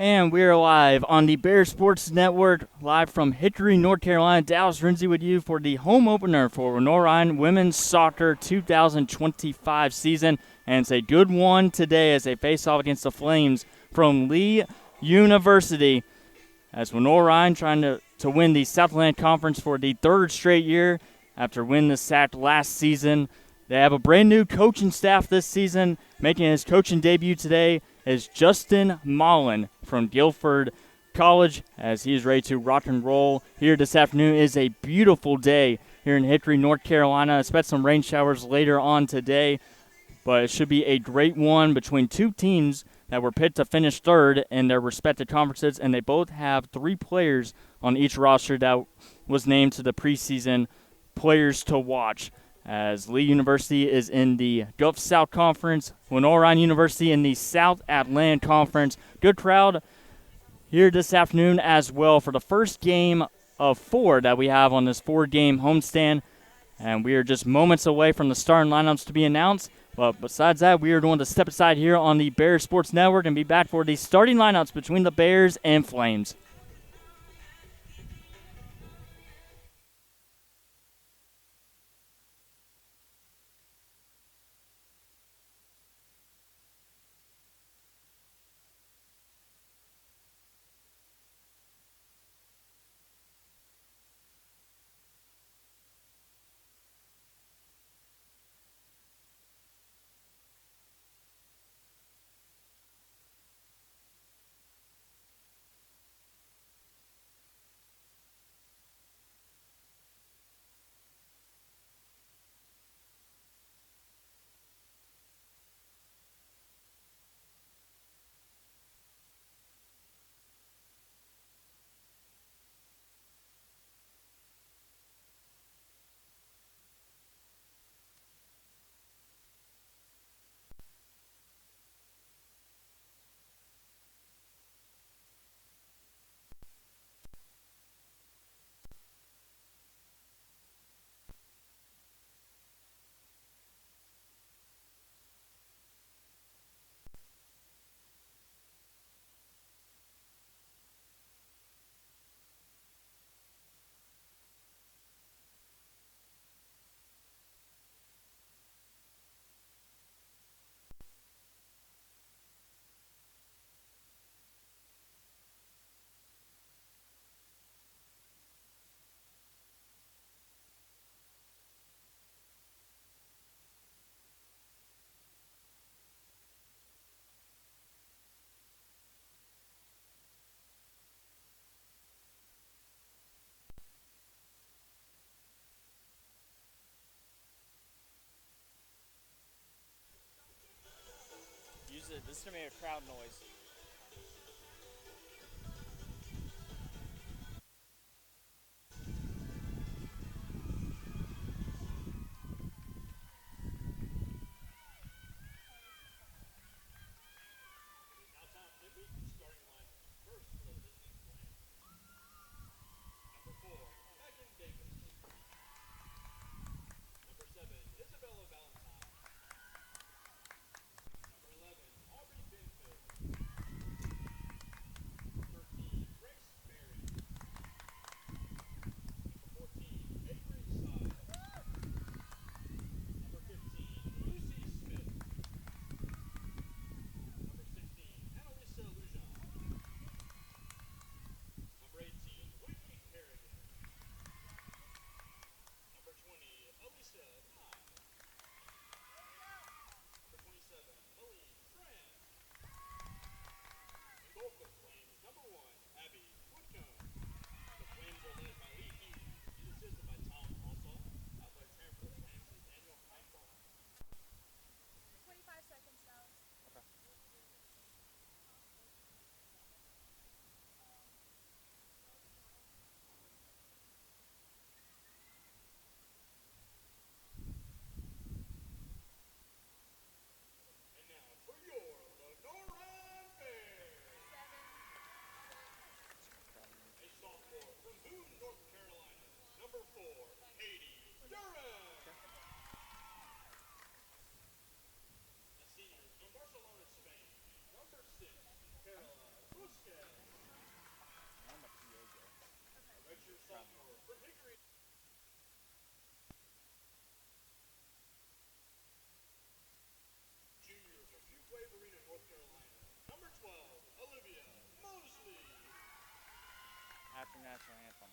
And we're live on the Bear Sports Network, live from Hickory, North Carolina. Dallas Renzi with you for the home opener for Lenoir-Rhyne Women's Soccer 2025 season. And it's a good one today as they face off against the Flames from Lee University. As Lenoir-Rhyne trying to win the Southland Conference for the third straight year after winning the SAC last season. They have a brand new coaching staff this season. Making his coaching debut today is Justin Mullen from Guilford College, as he is ready to rock and roll here this afternoon. It is a beautiful day here in Hickory, North Carolina. Expect some rain showers later on today, but it should be a great one between two teams that were picked to finish third in their respective conferences, and they both have 3 players on each roster that was named to the preseason players to watch, as Lee University is in the Gulf South Conference, Lenoir-Rhyne University in the South Atlantic Conference. Good crowd here this afternoon as well for the first game of 4 that we have on this 4-game homestand, and we are just moments away from the starting lineups to be announced. But besides that, we are going to step aside here on the Bears Sports Network and be back for the starting lineups between the Bears and Flames. This is going to be a crowd noise. After national anthem.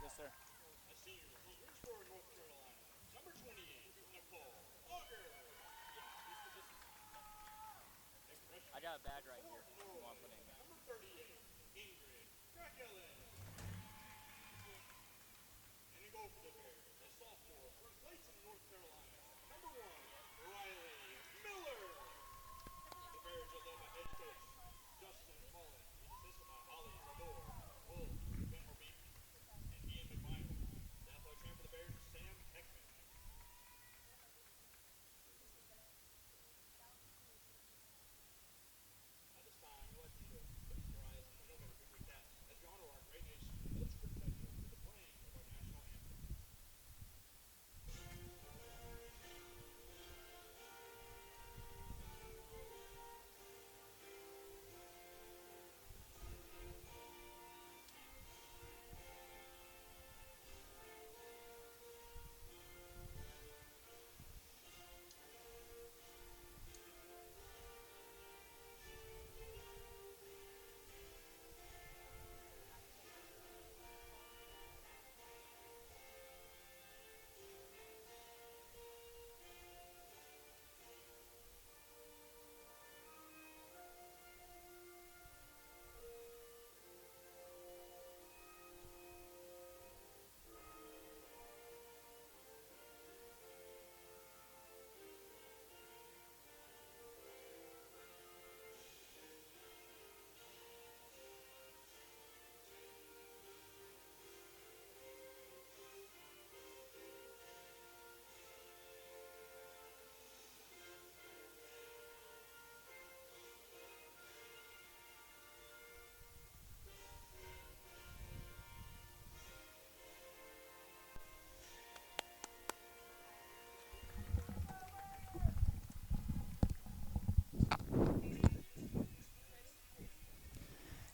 Yes, sir. I got a bag right here. If you want to put it in there.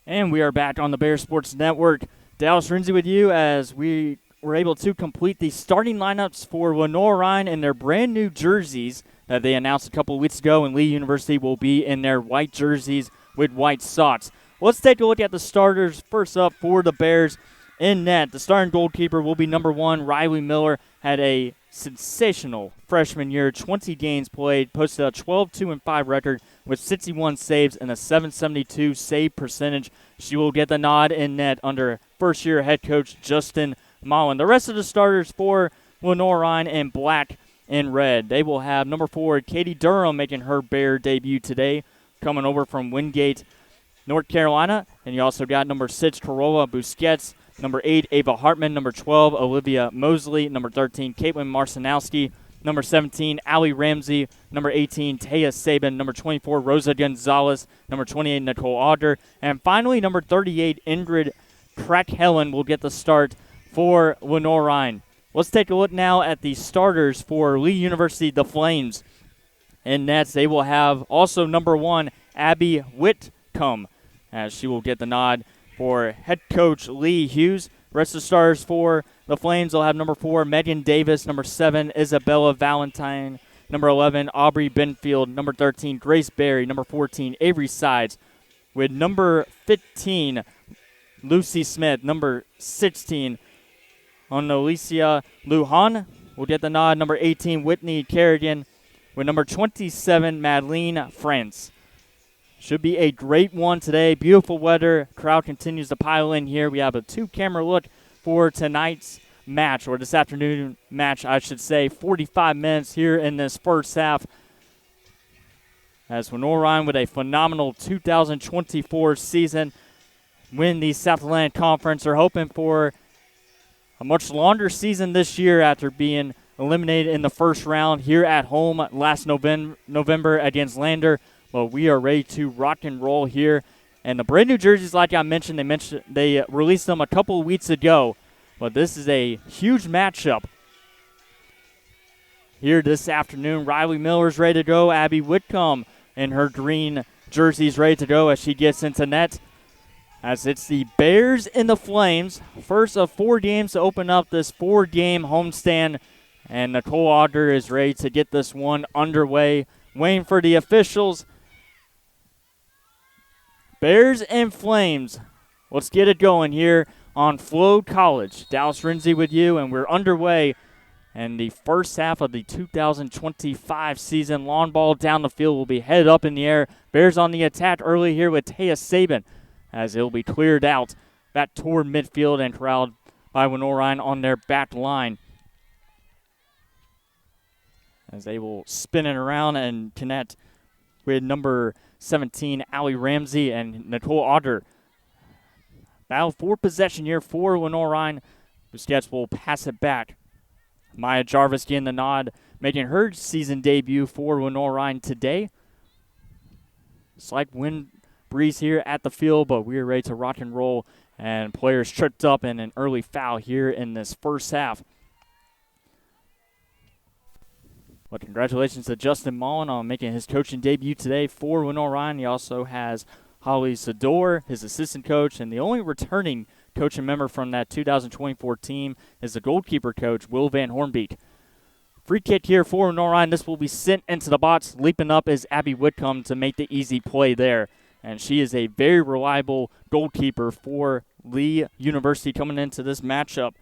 And we are back on the Bear Sports Network. Dallas Renzi with you as we were able to complete the starting lineups for Lenoir-Rhyne in their brand new jerseys that they announced a couple of weeks ago, and Lee University will be in their white jerseys with white socks. Let's take a look at the starters. First up for the Bears in net, the starting goalkeeper will be number 1, Riley Miller. Had a sensational freshman year, 20 games played, posted a 12-2-5 record with 61 saves and a 772 save percentage. She will get the nod in net under first-year head coach Justin Mullen. The rest of the starters for Lenoir-Rhyne in black and red. They will have number 4, Katie Durham, making her Bear debut today, coming over from Wingate, North Carolina. And you also got number 6, Corolla Busquets, number 8, Ava Hartman, number 12, Olivia Mosley, number 13, Caitlin Marcinowski, number 17, Allie Ramsey, number 18, Taya Sabin, number 24, Rosa Gonzalez, number 28, Nicole Auger, and finally, number 38, Ingrid Crack-Helen will get the start for Lenoir-Rhyne. Let's take a look now at the starters for Lee University, the Flames. In nets, they will have also number 1, Abby Whitcomb, as she will get the nod for head coach Lee Hughes. Rest of the stars for the Flames will have number 4, Megan Davis, number 7, Isabella Valentine, number 11, Aubrey Benfield, number 13, Grace Berry, number 14, Avery Sides, with number 15, Lucy Smith, number 16, Onolicia Lujan will get the nod, number 18, Whitney Kerrigan, with number 27, Madeline France. Should be a great one today. Beautiful weather. Crowd continues to pile in here. We have a 2-camera look for tonight's match, or this afternoon match, I should say. 45 minutes here in this first half. as Lenoir-Rhyne with a phenomenal 2024 season win the South Atlantic Conference. Are hoping for a much longer season this year after being eliminated in the first round here at home last November against Lander. But we are ready to rock and roll here. And the brand new jerseys, like I mentioned, they released them a couple of weeks ago. But this is a huge matchup here this afternoon. Riley Miller's ready to go. Abby Whitcomb in her green jersey is ready to go as she gets into net. As it's the Bears and the Flames. First of 4 games to open up this 4-game homestand. And Nicole Auger is ready to get this one underway. Waiting for the officials. Bears and Flames. Let's get it going here on FloCollege. Dallas Renzi with you, and we're underway. And the first half of the 2025 season. Long ball down the field will be headed up in the air. Bears on the attack early here with Taya Sabin, as it will be cleared out back toward midfield and corralled by Lenoir-Rhyne on their back line. As they will spin it around and connect with number 17, Allie Ramsey, and Nicole Auger. Battle for possession here for Lenoir-Rhyne. Busquets will pass it back. Maya Jarvis getting the nod, making her season debut for Lenoir-Rhyne today. Slight wind breeze here at the field, but we are ready to rock and roll. And players tripped up in an early foul here in this first half. Well, congratulations to Justin Mullen on making his coaching debut today for Lenoir-Rhyne. He also has Holly Sador, his assistant coach, and the only returning coaching member from that 2024 team is the goalkeeper coach, Will Van Hornbeek. Free kick here for Lenoir-Rhyne. This will be sent into the box. Leaping up is Abby Whitcomb to make the easy play there. And she is a very reliable goalkeeper for Lee University coming into this matchup.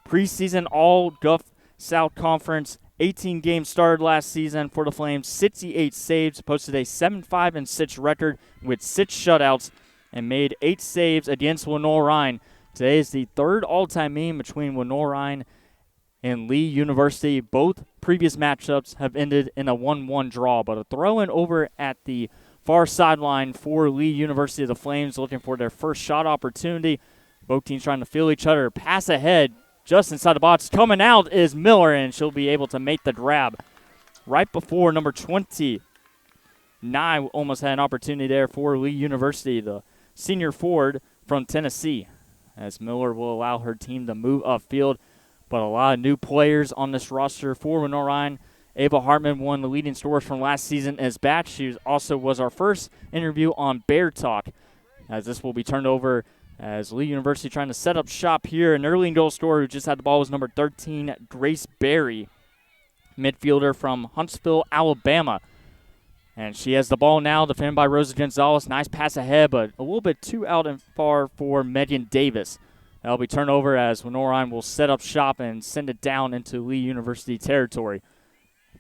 Preseason All-Gulf South Conference, 18 games started last season for the Flames, 68 saves, posted a 7-5-6 record with 6 shutouts, and made 8 saves against Lenoir-Rhyne. Today is the third all-time meeting between Lenoir-Rhyne and Lee University. Both previous matchups have ended in a 1-1 draw, but a throw-in over at the far sideline for Lee University. The Flames looking for their first shot opportunity. Both teams trying to feel each other. Pass ahead. Just inside the box, coming out is Miller, and she'll be able to make the grab. Right before number 20, Nye almost had an opportunity there for Lee University, the senior forward from Tennessee, as Miller will allow her team to move upfield. But a lot of new players on this roster for Lenoir-Rhyne. Ava Hartman, one of the leading scorers from last season, is back. She also was our first interview on Bear Talk, as this will be turned over as Lee University trying to set up shop here. An early goal scorer who just had the ball was number 13, Grace Berry, midfielder from Huntsville, Alabama. And she has the ball now, defended by Rosa Gonzalez. Nice pass ahead, but a little bit too out and far for Megan Davis. That'll be turned over as Lenoir-Rhyne will set up shop and send it down into Lee University territory.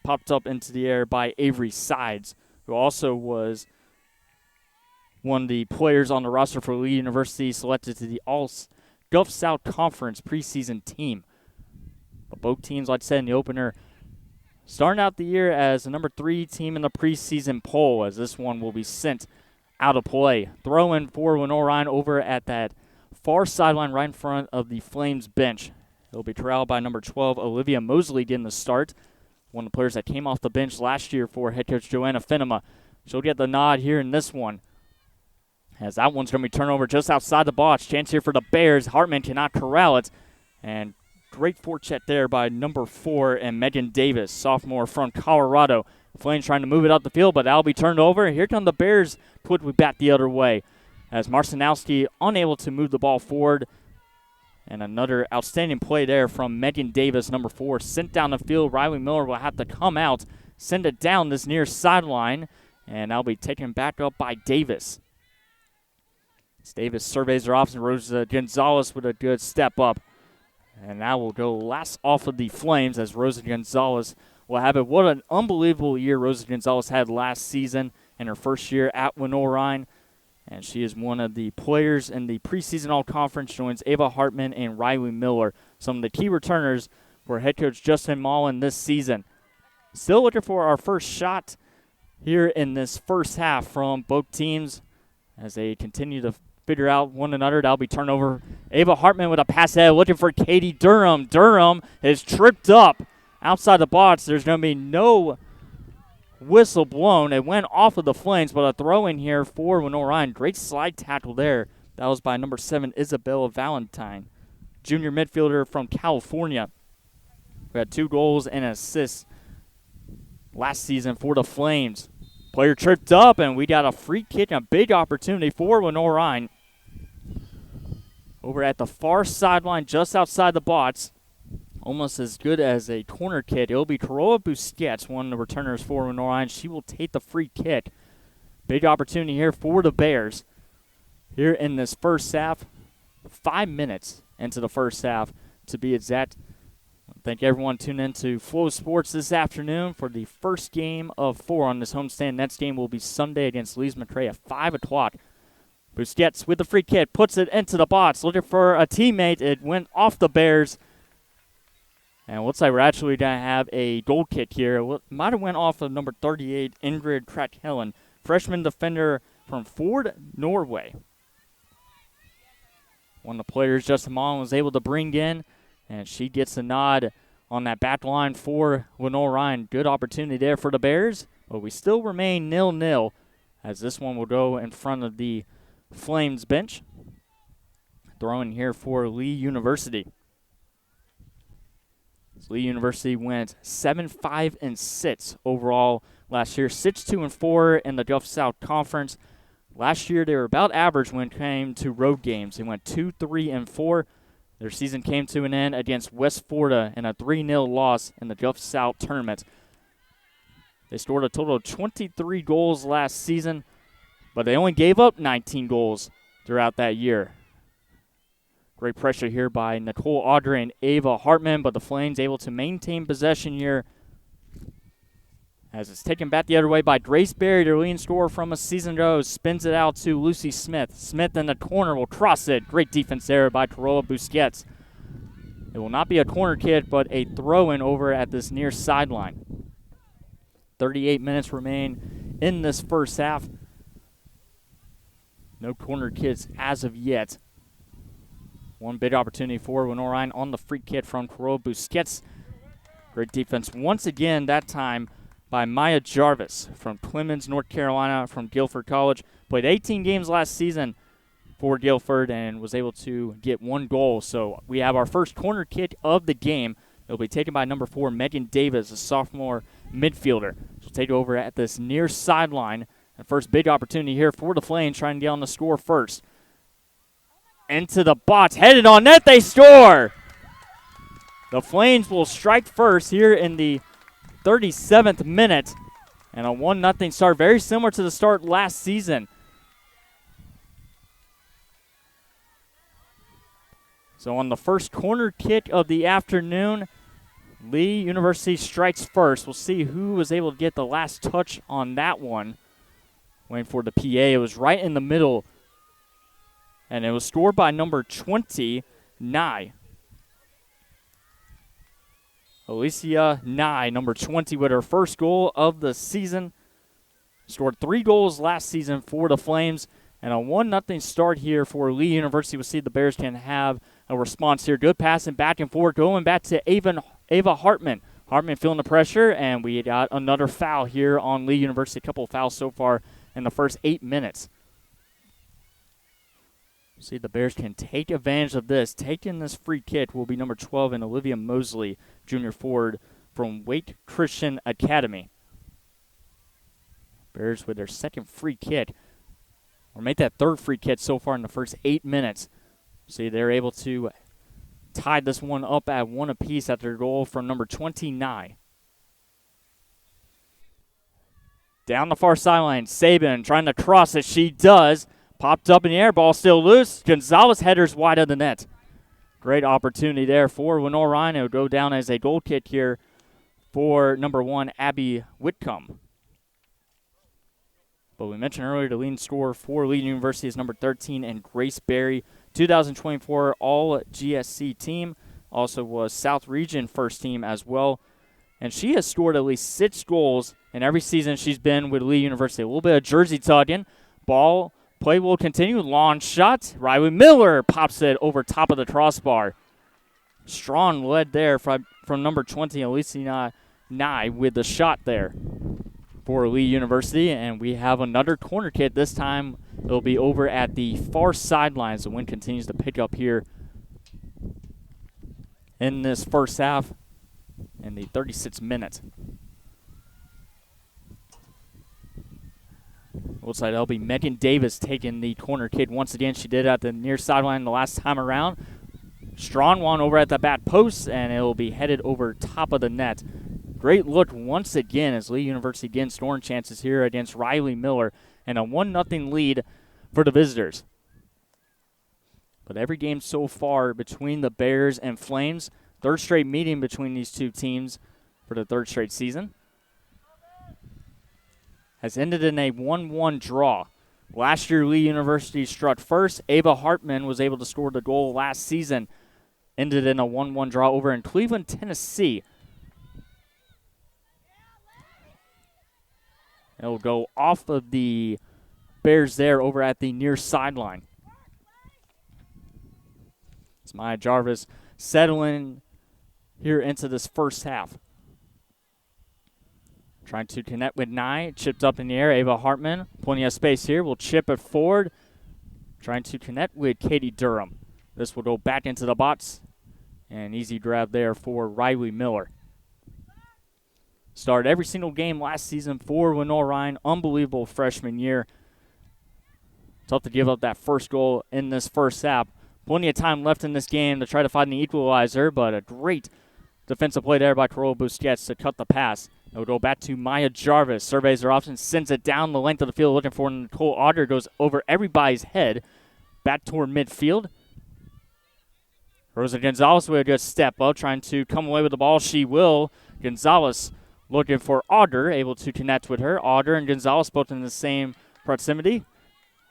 Popped up into the air by Avery Sides, who also was one of the players on the roster for Lee University, selected to the All-Gulf South Conference preseason team. But both teams, like I said in the opener, starting out the year as the number 3 team in the preseason poll, as this one will be sent out of play. Throw in for Lenoir-Rhyne over at that far sideline right in front of the Flames bench. It'll be corralled by number 12, Olivia Mosley, getting the start. One of the players that came off the bench last year for head coach Joanna Finema. She'll get the nod here in this one, as that one's going to be turned over just outside the box. Chance here for the Bears. Hartman cannot corral it. And great forecheck there by number 4 and Megan Davis, sophomore from Colorado. Flames trying to move it up the field, but that'll be turned over. Here come the Bears, quickly back the other way, as Marcinowski unable to move the ball forward. And another outstanding play there from Megan Davis, number 4, sent down the field. Riley Miller will have to come out, send it down this near sideline, and that'll be taken back up by Davis. Davis surveys her option. Rosa Gonzalez with a good step up. And now we'll go last off of the Flames as Rosa Gonzalez will have it. What an unbelievable year Rosa Gonzalez had last season in her first year at Lenoir-Rhyne. And she is one of the players in the preseason all-conference, joins Ava Hartman and Riley Miller, some of the key returners for head coach Justin Mullen this season. Still looking for our first shot here in this first half from both teams as they continue to figure out one another. That'll be turnover. Ava Hartman with a pass ahead looking for Katie Durham. Durham is tripped up outside the box. There's going to be no whistle blown. It went off of the Flames, but a throw in here for Lenoir-Rhyne. Great slide tackle there. That was by number 7, Isabella Valentine, junior midfielder from California, who had 2 goals and an assist last season for the Flames. Player tripped up, and we got a free kick and a big opportunity for Lenoir-Rhyne. Over at the far sideline, just outside the box, almost as good as a corner kick. It'll be Carola Busquets, one of the returners for Lenoir-Rhyne. She will take the free kick. Big opportunity here for the Bears. Here in this first half, 5 minutes into the first half to be exact. Thank everyone tuning in to Flow Sports this afternoon for the first game of 4 on this homestand. Next game will be Sunday against Leeds McRae at 5 o'clock. Busquets with the free kick, puts it into the box, looking for a teammate. It went off the Bears. And it looks like we're actually going to have a goal kick here. It might have went off of number 38, Ingrid Krak-Helen, freshman defender from Ford, Norway. One of the players Justin Mullen was able to bring in, and she gets a nod on that back line for Lenoir-Rhyne. Good opportunity there for the Bears, but we still remain 0-0 as this one will go in front of the Flames bench. Throwing here for Lee University. Lee University went 7-5-6 overall last year, 6-2-4 in the Gulf South Conference. Last year, they were about average when it came to road games. They went 2-3-4. Their season came to an end against West Florida in a 3-0 loss in the Gulf South tournament. They scored a total of 23 goals last season, but they only gave up 19 goals throughout that year. Great pressure here by Nicole Audrey and Ava Hartman, but the Flames able to maintain possession here as it's taken back the other way by Grace Berry, their leading scorer from a season ago. Spins it out to Lucy Smith. Smith in the corner will cross it. Great defense there by Carola Busquets. It will not be a corner kick, but a throw-in over at this near sideline. 38 minutes remain in this first half. No corner kicks as of yet. One big opportunity for Lenoir-Rhyne on the free kick from Carola Busquets. Great defense once again, that time by Maya Jarvis from Clemens, North Carolina, from Guilford College. Played 18 games last season for Guilford and was able to get 1 goal. So we have our first corner kick of the game. It'll be taken by number 4, Megan Davis, a sophomore midfielder. She'll take over at this near sideline. And first big opportunity here for the Flames, trying to get on the score first. Into the box, headed on net, they score! The Flames will strike first here in the 37th minute. And a 1-0 start, very similar to the start last season. So on the first corner kick of the afternoon, Lee University strikes first. We'll see who was able to get the last touch on that one. Waiting for the PA. It was right in the middle. And it was scored by number 20, Nye. Alicia Nye, number 20, with her first goal of the season. Scored 3 goals last season for the Flames. And a 1-0 start here for Lee University. We'll see if the Bears can have a response here. Good passing back and forth. Going back to Ava Hartman. Hartman feeling the pressure, and we got another foul here on Lee University. A couple of fouls so far in the first 8 minutes. See if the Bears can take advantage of this. Taking this free kick will be number 12 and Olivia Mosley, junior forward from Wake Christian Academy. Bears with their second free kick. Or make that third free kick so far in the first 8 minutes. See, they're able to tie this one up at 1 apiece after a goal from number 29. Down the far sideline, Sabin trying to cross it. She does. Popped up in the air, ball still loose. Gonzalez headers wide of the net. Great opportunity there for Lenoir-Rhyne. It will go down as a goal kick here for number 1, Abby Whitcomb. But we mentioned earlier the leading scorer for Lee University is number 13 and Grace Berry, 2024 All GSC team. Also was South Region first team as well. and she has scored at least 6 goals in every season she's been with Lee University. A little bit of jersey tugging. Play will continue. Long shot. Riley Miller pops it over top of the crossbar. Strong lead there from number 20, Alicia Nye, with the shot there for Lee University. And we have another corner kick. This time it'll be over at the far sidelines. The wind continues to pick up here in this first half in the 36th minute. Looks like that'll be Megan Davis taking the corner kick once again. She did at the near sideline the last time around. Strong one over at the back post, and it will be headed over top of the net. Great look once again as Lee University again scoring chances here against Riley Miller, and a 1-0 lead for the visitors. But every game so far between the Bears and Flames, third straight meeting between these two teams for the third straight season, has ended in a 1-1 draw. Last year, Lee University struck first. Ava Hartman was able to score the goal last season. Ended in a 1-1 draw over in Cleveland, Tennessee. It'll go off of the Bears there over at the near sideline. It's Maya Jarvis settling here into this first half. Trying to connect with Nye. Chipped up in the air. Ava Hartman. Plenty of space here. Will chip it forward. Trying to connect with Katie Durham. This will go back into the box. An easy grab there for Riley Miller. Started every single game last season for Lenoir-Rhyne. Unbelievable freshman year. Tough to give up that first goal in this first half. Plenty of time left in this game to try to find the equalizer, but a great defensive play there by Carola Busquets to cut the pass. It'll go back to Maya Jarvis. Surveys her options, sends it down the length of the field looking for Nicole Otter. Goes over everybody's head. Back toward midfield. Rosa Gonzalez with a good step up, trying to come away with the ball. She will. Gonzalez looking for Otter, able to connect with her. Otter and Gonzalez both in the same proximity.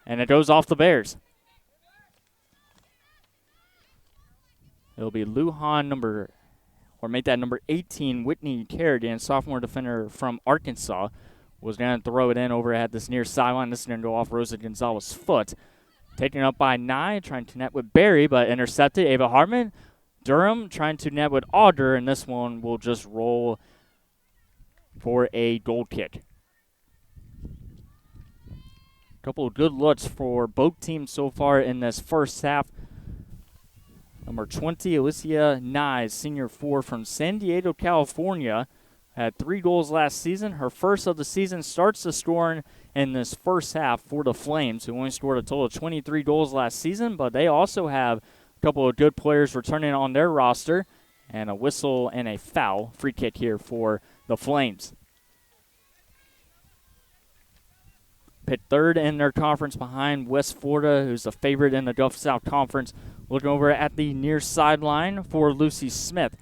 And it goes off the Bears. It'll be Lujan number 18, Whitney Kerrigan, sophomore defender from Arkansas, was going to throw it in over at this near sideline. This is going to go off Rosa Gonzalez's foot. Taken up by Nye, trying to net with Barry, but intercepted. Ava Hartman. Durham trying to net with Otter, and this one will just roll for a goal kick. A couple of good looks for both teams so far in this first half. Number 20, Alicia Nye, senior 4 from San Diego, California, had 3 goals last season. Her first of the season, starts the scoring in this first half for the Flames, who only scored a total of 23 goals last season, but they also have a couple of good players returning on their roster, and a whistle and a foul. Free kick here for the Flames. Picked third in their conference behind West Florida, who's the favorite in the Gulf South Conference. Looking over at the near sideline for Lucy Smith.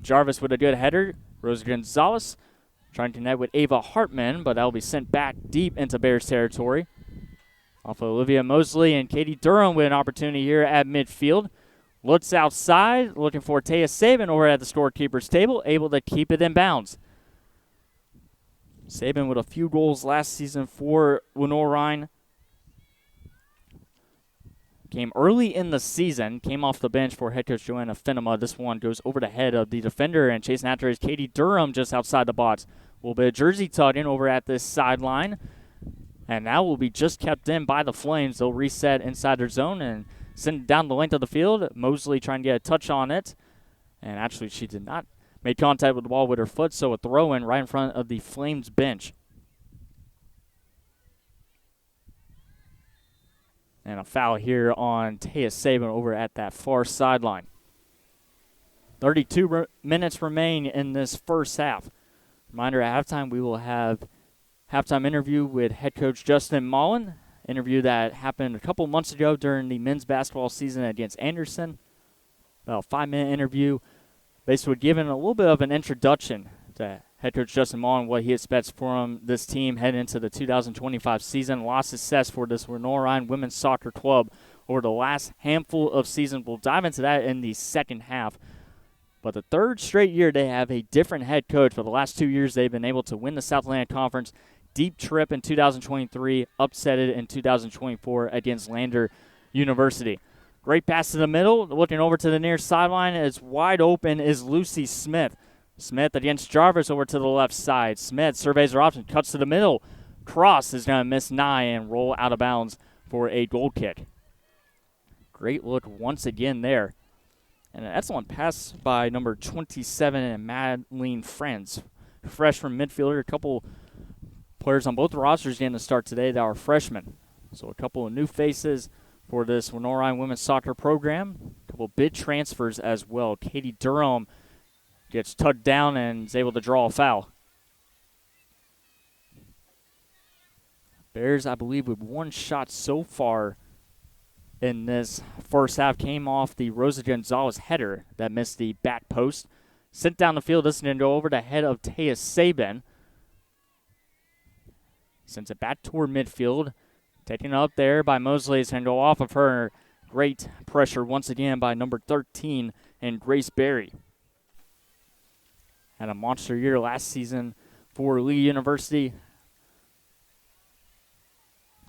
Jarvis with a good header. Rosa Gonzalez trying to net with Ava Hartman, but that'll be sent back deep into Bears territory. Off of Olivia Mosley and Katie Durham with an opportunity here at midfield. Looks outside, looking for Taya Saban over at the scorekeeper's table, able to keep it in bounds. Saban with a few goals last season for Lenoir-Rhyne. Came early in the season, came off the bench for head coach Joanna Finema. This one goes over the head of the defender, and chasing after is Katie Durham just outside the box. A little bit of jersey tugging over at this sideline, and that will be just kept in by the Flames. They'll reset inside their zone and send it down the length of the field. Mosley trying to get a touch on it, and actually she did not make contact with the ball with her foot, so a throw-in right in front of the Flames bench. And a foul here on Taya Saban over at that far sideline. 32 minutes remain in this first half. Reminder, at halftime, we will have halftime interview with head coach Justin Mullen. Interview that happened a couple months ago during the men's basketball season against Anderson. About a 5-minute interview. Basically giving a little bit of an introduction to head coach Justin Mullen, what he expects from this team heading into the 2025 season. A lot of success for this Lenoir-Rhyne women's soccer club over the last handful of seasons. We'll dive into that in the second half. But the third straight year they have a different head coach. For the last 2 years, they've been able to win the South Atlantic Conference. Deep trip in 2023, upset it in 2024 against Lander University. Great pass to the middle. Looking over to the near sideline, as wide open is Lucy Smith. Smith against Jarvis over to the left side. Smith surveys her option, cuts to the middle. Cross is going to miss Nye and roll out of bounds for a goal kick. Great look once again there. And an excellent pass by number 27 and Madeline Friends. Freshman midfielder, a couple players on both rosters getting to start today that are freshmen. So a couple of new faces for this Lenoir-Rhyne women's soccer program. A couple big transfers as well. Katie Durham gets tugged down and is able to draw a foul. Bears, I believe, with one shot so far in this first half, came off the Rosa Gonzalez header that missed the back post. Sent down the field, this is going to go over the head of Taya Sabin. Sends it back toward midfield. Taken up there by Mosley. It's going to go off of her. Great pressure once again by number 13 and Grace Berry. Had a monster year last season for Lee University.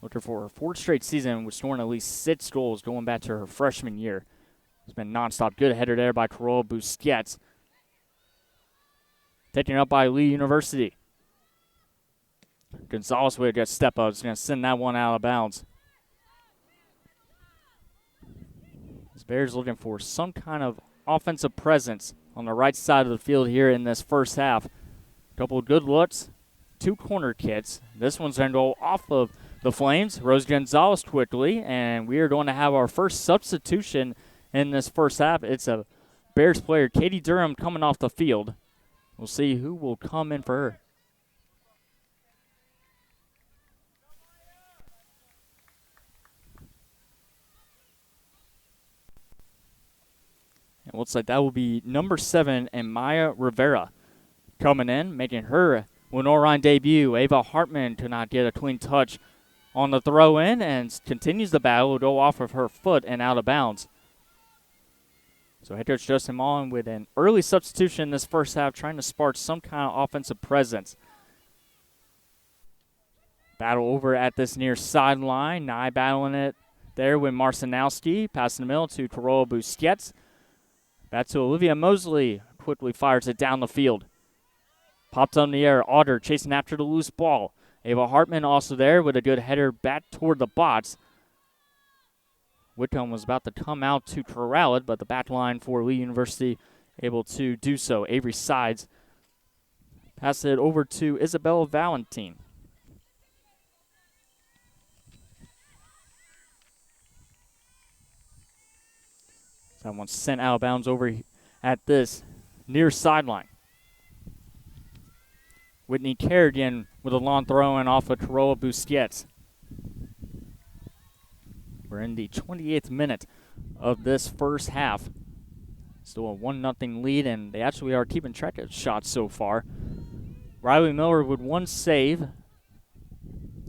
Looking for her fourth straight season with scoring at least 6 goals going back to her freshman year. It's been nonstop. Good header there by Carola Busquets. Taken up by Lee University. Gonzalez would get step up. It's going to send that one out of bounds. This Bears looking for some kind of offensive presence on the right side of the field here in this first half. Couple of good looks. 2 corner kicks. This one's going to go off of the Flames. Rose Gonzalez quickly, and we are going to have our first substitution in this first half. It's a Bears player, Katie Durham, coming off the field. We'll see who will come in for her. It looks like that will be number 7, and Maya Rivera coming in, making her Lenoir-Rhyne debut. Ava Hartman could not get a clean touch on the throw-in and continues the battle. Will go off of her foot and out of bounds. So head coach Justin Mullen with an early substitution in this first half, trying to spark some kind of offensive presence. Battle over at this near sideline. Nye battling it there with Marcinowski. Passing the middle to Carola Busquets. Back to Olivia Mosley. Quickly fires it down the field. Popped on the air. Otter chasing after the loose ball. Ava Hartman also there with a good header back toward the box. Whitcomb was about to come out to corral it, but the back line for Lee University able to do so. Avery Sides pass it over to Isabella Valentin. That one's sent out of bounds over at this near sideline. Whitney Kerrigan with a long throw in off of Carola Busquets. We're in the 28th minute of this first half. Still a 1-0 lead, and they actually are keeping track of shots so far. Riley Miller with 1 save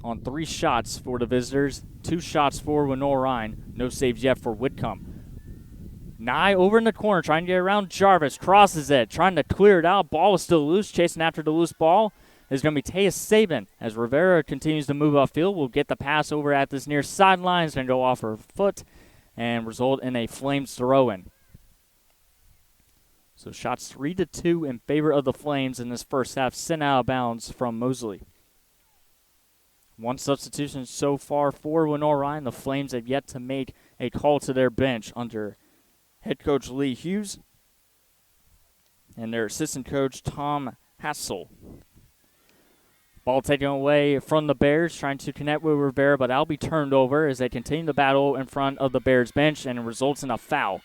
on 3 shots for the visitors. 2 shots for Lenoir-Rhyne. No saves yet for Whitcomb. Nye over in the corner, trying to get around Jarvis. Crosses it, trying to clear it out. Ball is still loose. Chasing after the loose ball is going to be Taya Sabin. As Rivera continues to move upfield, we'll get the pass over at this near sideline. It's going to go off her foot and result in a Flames throw-in. So shots 3-2 in favor of the Flames in this first half, sent out of bounds from Mosley. 1 substitution so far for Lenoir-Rhyne. The Flames have yet to make a call to their bench under head coach Lee Hughes and their assistant coach Tom Hassel. Ball taken away from the Bears, trying to connect with Rivera, but that'll be turned over as they continue the battle in front of the Bears bench, and it results in a foul.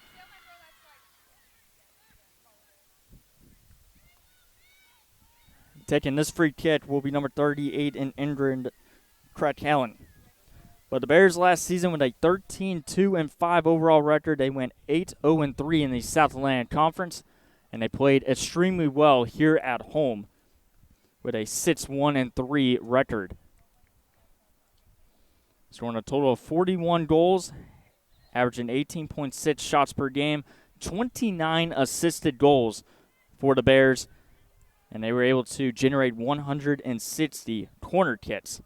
Taking this free kick will be number 38 in Ingrid Kratkallen. But the Bears last season with a 13-2-5 overall record, they went 8-0-3 in the South Atlantic Conference, and they played extremely well here at home with a 6-1-3 record. Scoring a total of 41 goals, averaging 18.6 shots per game, 29 assisted goals for the Bears, and they were able to generate 160 corner kicks.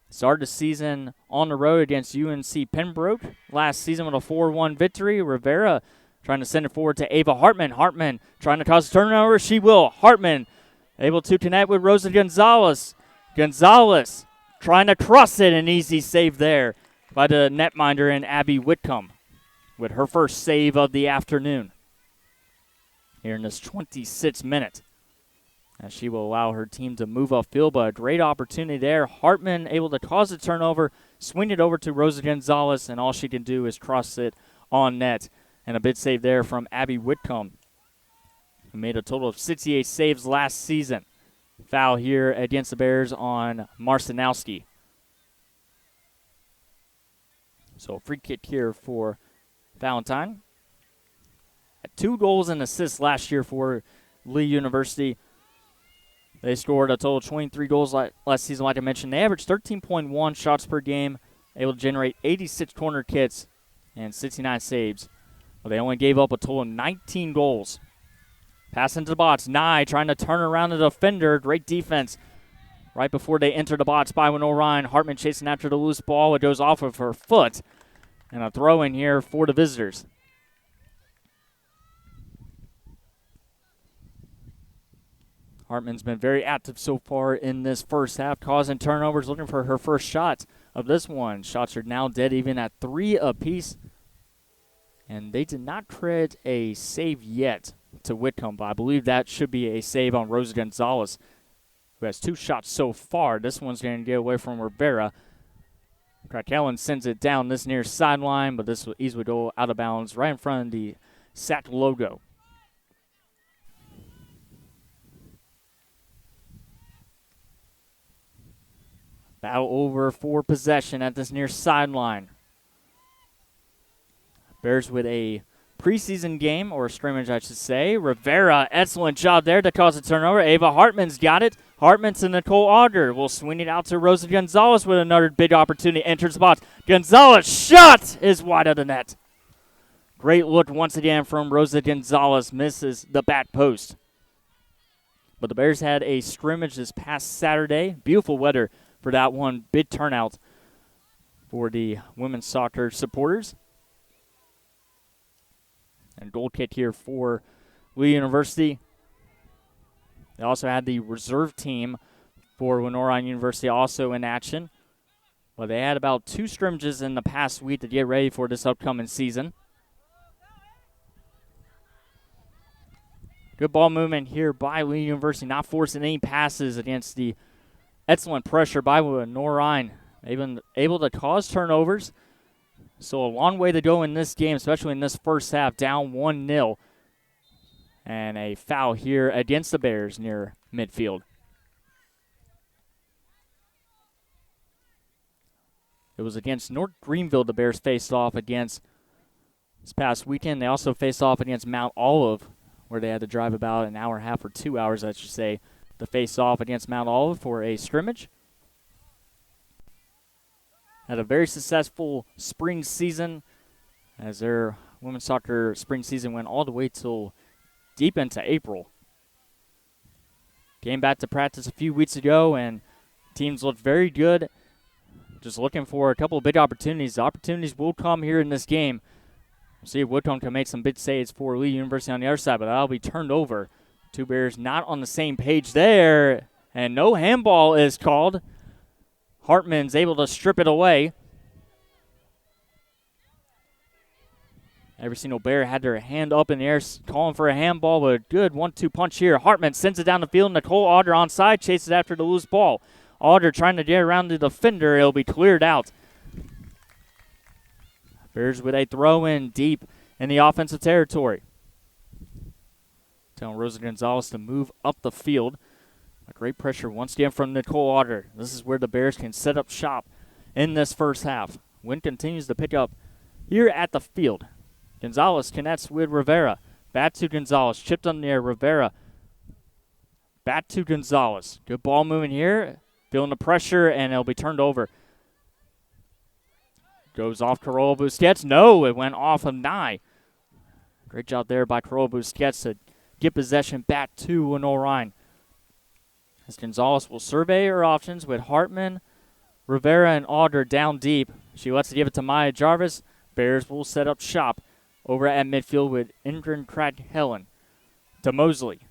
Started the season on the road against UNC Pembroke last season with a 4-1 victory. Rivera trying to send it forward to Ava Hartman. Hartman trying to cause a turnover. She will. Hartman able to connect with Rosa Gonzalez. Gonzalez trying to cross it. An easy save there by the netminder and Abby Whitcomb with her first save of the afternoon here in this 26th minute. As she will allow her team to move upfield, but a great opportunity there. Hartman able to cause a turnover, swing it over to Rosa Gonzalez, and all she can do is cross it on net. And a big save there from Abby Whitcomb, who made a total of 68 saves last season. Foul here against the Bears on Marcinowski. So a free kick here for Valentine. Had 2 goals and assists last year for Lee University. They scored a total of 23 goals last season, like I mentioned. They averaged 13.1 shots per game, able to generate 86 corner kicks and 69 saves. But they only gave up a total of 19 goals. Pass into the box. Nye trying to turn around the defender. Great defense right before they enter the box by Lenoir-Rhyne. Hartman chasing after the loose ball. It goes off of her foot. And a throw in here for the visitors. Hartman's been very active so far in this first half, causing turnovers, looking for her first shot of this one. Shots are now dead even at 3 apiece. And they did not credit a save yet to Whitcomb, but I believe that should be a save on Rosa Gonzalez, who has 2 shots so far. This one's going to get away from Rivera. Krakellen sends it down this near sideline, but this will easily go out of bounds right in front of the SAC logo. Battle over for possession at this near sideline. Bears with a preseason game, or scrimmage, I should say. Rivera, excellent job there to cause a turnover. Ava Hartman's got it. Hartman to Nicole Auger. Will swing it out to Rosa Gonzalez with another big opportunity. Enters the box. Gonzalez shot is wide of the net. Great look once again from Rosa Gonzalez. Misses the back post. But the Bears had a scrimmage this past Saturday. Beautiful weather for that one. Big turnout for the women's soccer supporters. And goal kick here for Lee University. They also had the reserve team for Lenoir-Rhyne University also in action. But they had about 2 scrimmages in the past week to get ready for this upcoming season. Good ball movement here by Lee University, not forcing any passes against the excellent pressure by Lenoir-Rhyne. Able to cause turnovers. So a long way to go in this game, especially in this first half, down 1-0. And a foul here against the Bears near midfield. It was against North Greenville the Bears faced off against this past weekend. They also faced off against Mount Olive, where they had to drive about an hour and a half or 2 hours, I should say, to face off against Mount Olive for a scrimmage. Had a very successful spring season, as their women's soccer spring season went all the way till deep into April. Came back to practice a few weeks ago, and teams looked very good. Just looking for a couple of big opportunities. The opportunities will come here in this game. We'll see if Whitcomb can make some big saves for Lee University on the other side, but that'll be turned over. 2 Bears not on the same page there, and no handball is called. Hartman's able to strip it away. Every single Bear had their hand up in the air, calling for a handball, but a good 1-2 punch here. Hartman sends it down the field. Nicole Auger onside, chases after the loose ball. Auger trying to get around the defender. It'll be cleared out. Bears with a throw-in deep in the offensive territory. Telling Rosa Gonzalez to move up the field. A great pressure once again from Nicole Auger. This is where the Bears can set up shop in this first half. Wind continues to pick up here at the field. Gonzalez connects with Rivera. Back to Gonzalez. Chipped on the air. Rivera. Back to Gonzalez. Good ball moving here. Feeling the pressure, and it'll be turned over. Goes off Corolla Busquets. No, it went off of Nye. Great job there by Corolla Busquets to get possession back to Lenoir-Rhyne. As Gonzalez will survey her options with Hartman, Rivera, and Auger down deep. She lets it give it to Maya Jarvis. Bears will set up shop over at midfield with Ingrid Craig-Helen. To Mosley.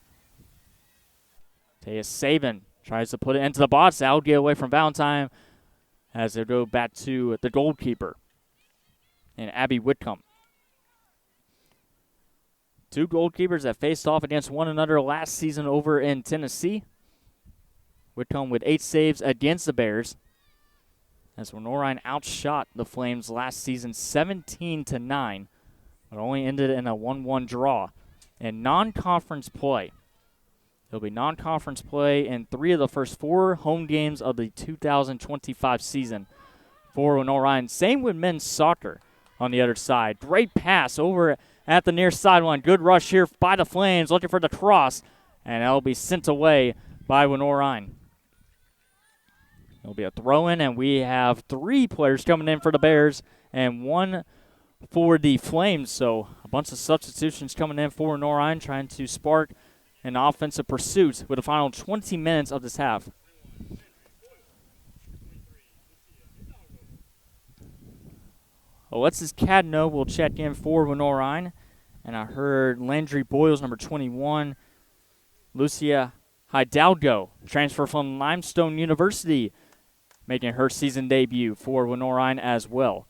Taya Saban tries to put it into the box. That'll get away from Valentine as they go back to the goalkeeper and Abby Whitcomb. Two goalkeepers that faced off against one another last season over in Tennessee. Whitcomb with 8 saves against the Bears, as Lenoir-Rhyne outshot the Flames last season 17-9, but only ended in a 1-1 draw. In non-conference play, there'll be non-conference play in 3 of the first 4 home games of the 2025 season for Lenoir-Rhyne. Same with men's soccer on the other side. Great pass over at the near sideline. Good rush here by the Flames, looking for the cross, and that'll be sent away by Lenoir-Rhyne. It'll be a throw-in, and we have 3 players coming in for the Bears and 1 for the Flames. So a bunch of substitutions coming in for Lenoir-Rhyne, trying to spark an offensive pursuit with the final 20 minutes of this half. Alexis Cadno will check in for Lenoir-Rhyne, and I heard Landry Boyles, number 21, Lucia Hidalgo, transfer from Limestone University, making her season debut for Lenoir-Rhyne as well.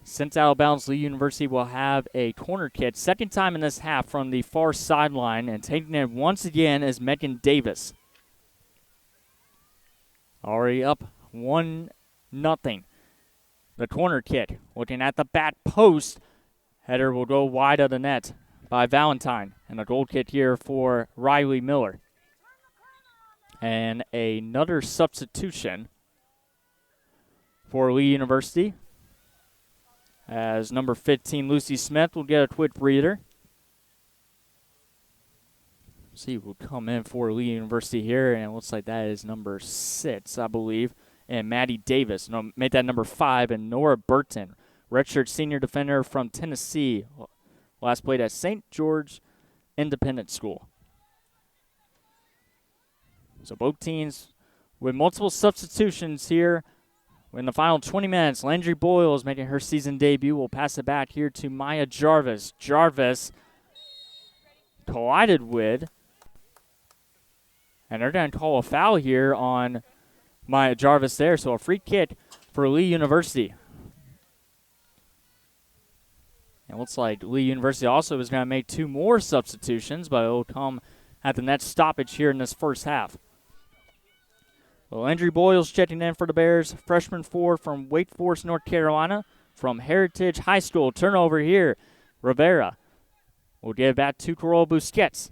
Since out of bounds, Lee University will have a corner kick, second time in this half from the far sideline, and taking it once again is Megan Davis. Already up 1-0. The corner kick, looking at the back post. Header will go wide of the net by Valentine, and a goal kick here for Riley Miller. And another substitution for Lee University, as number 15, Lucy Smith, will get a quick breather. See who will come in for Lee University here, and it looks like that is number 6, I believe, and Maddie Davis. No, made that number 5, and Nora Burton, redshirt senior defender from Tennessee, last played at St. George Independent School. So both teams with multiple substitutions here. In the final 20 minutes, Landry Boyles making her season debut. Will pass it back here to Maya Jarvis. Jarvis collided with, and they're going to call a foul here on Maya Jarvis there. So a free kick for Lee University. It looks like Lee University also is going to make 2 more substitutions, but it will come at the net stoppage here in this first half. Well, Landry Boyles checking in for the Bears. Freshman forward from Wake Forest, North Carolina, from Heritage High School. Turnover here. Rivera will give it back to Corolla Busquets.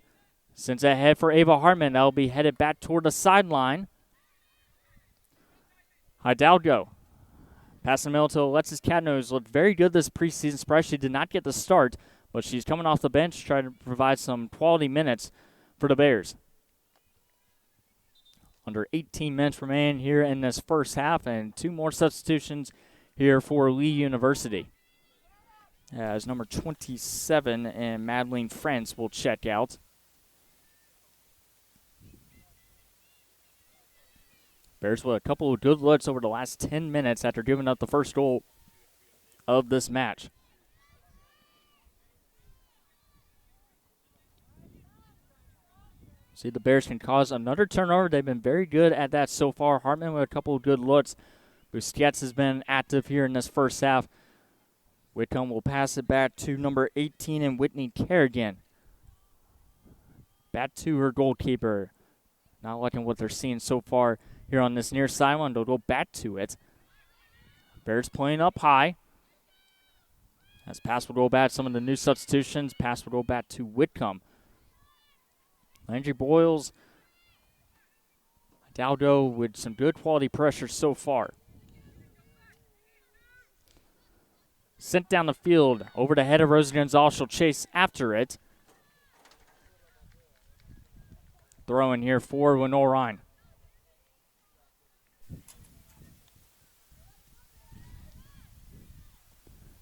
Sends it ahead for Ava Hartman. That'll be headed back toward the sideline. Hidalgo. Passing the middle to Alexis Cadno, who's looked very good this preseason. Surprised she did not get the start, but she's coming off the bench trying to provide some quality minutes for the Bears. Under 18 minutes remain here in this first half, and 2 more substitutions here for Lee University. As number 27 and Madeline France will check out. Bears with a couple of good looks over the last 10 minutes after giving up the first goal of this match. See, the Bears can cause another turnover. They've been very good at that so far. Hartman with a couple of good looks. Busquets has been active here in this first half. Whitcomb will pass it back to number 18 and Whitney Kerrigan. Back to her goalkeeper. Not liking what they're seeing so far here on this near sideline. They'll go back to it. Bears playing up high. As pass will go back, some of the new substitutions. Pass will go back to Whitcomb. Landry Boyles, Hidalgo with some good quality pressure so far. Sent down the field, over the head of Rosa Gonzalez. She'll chase after it. Throw in here for Lenoir-Rhyne.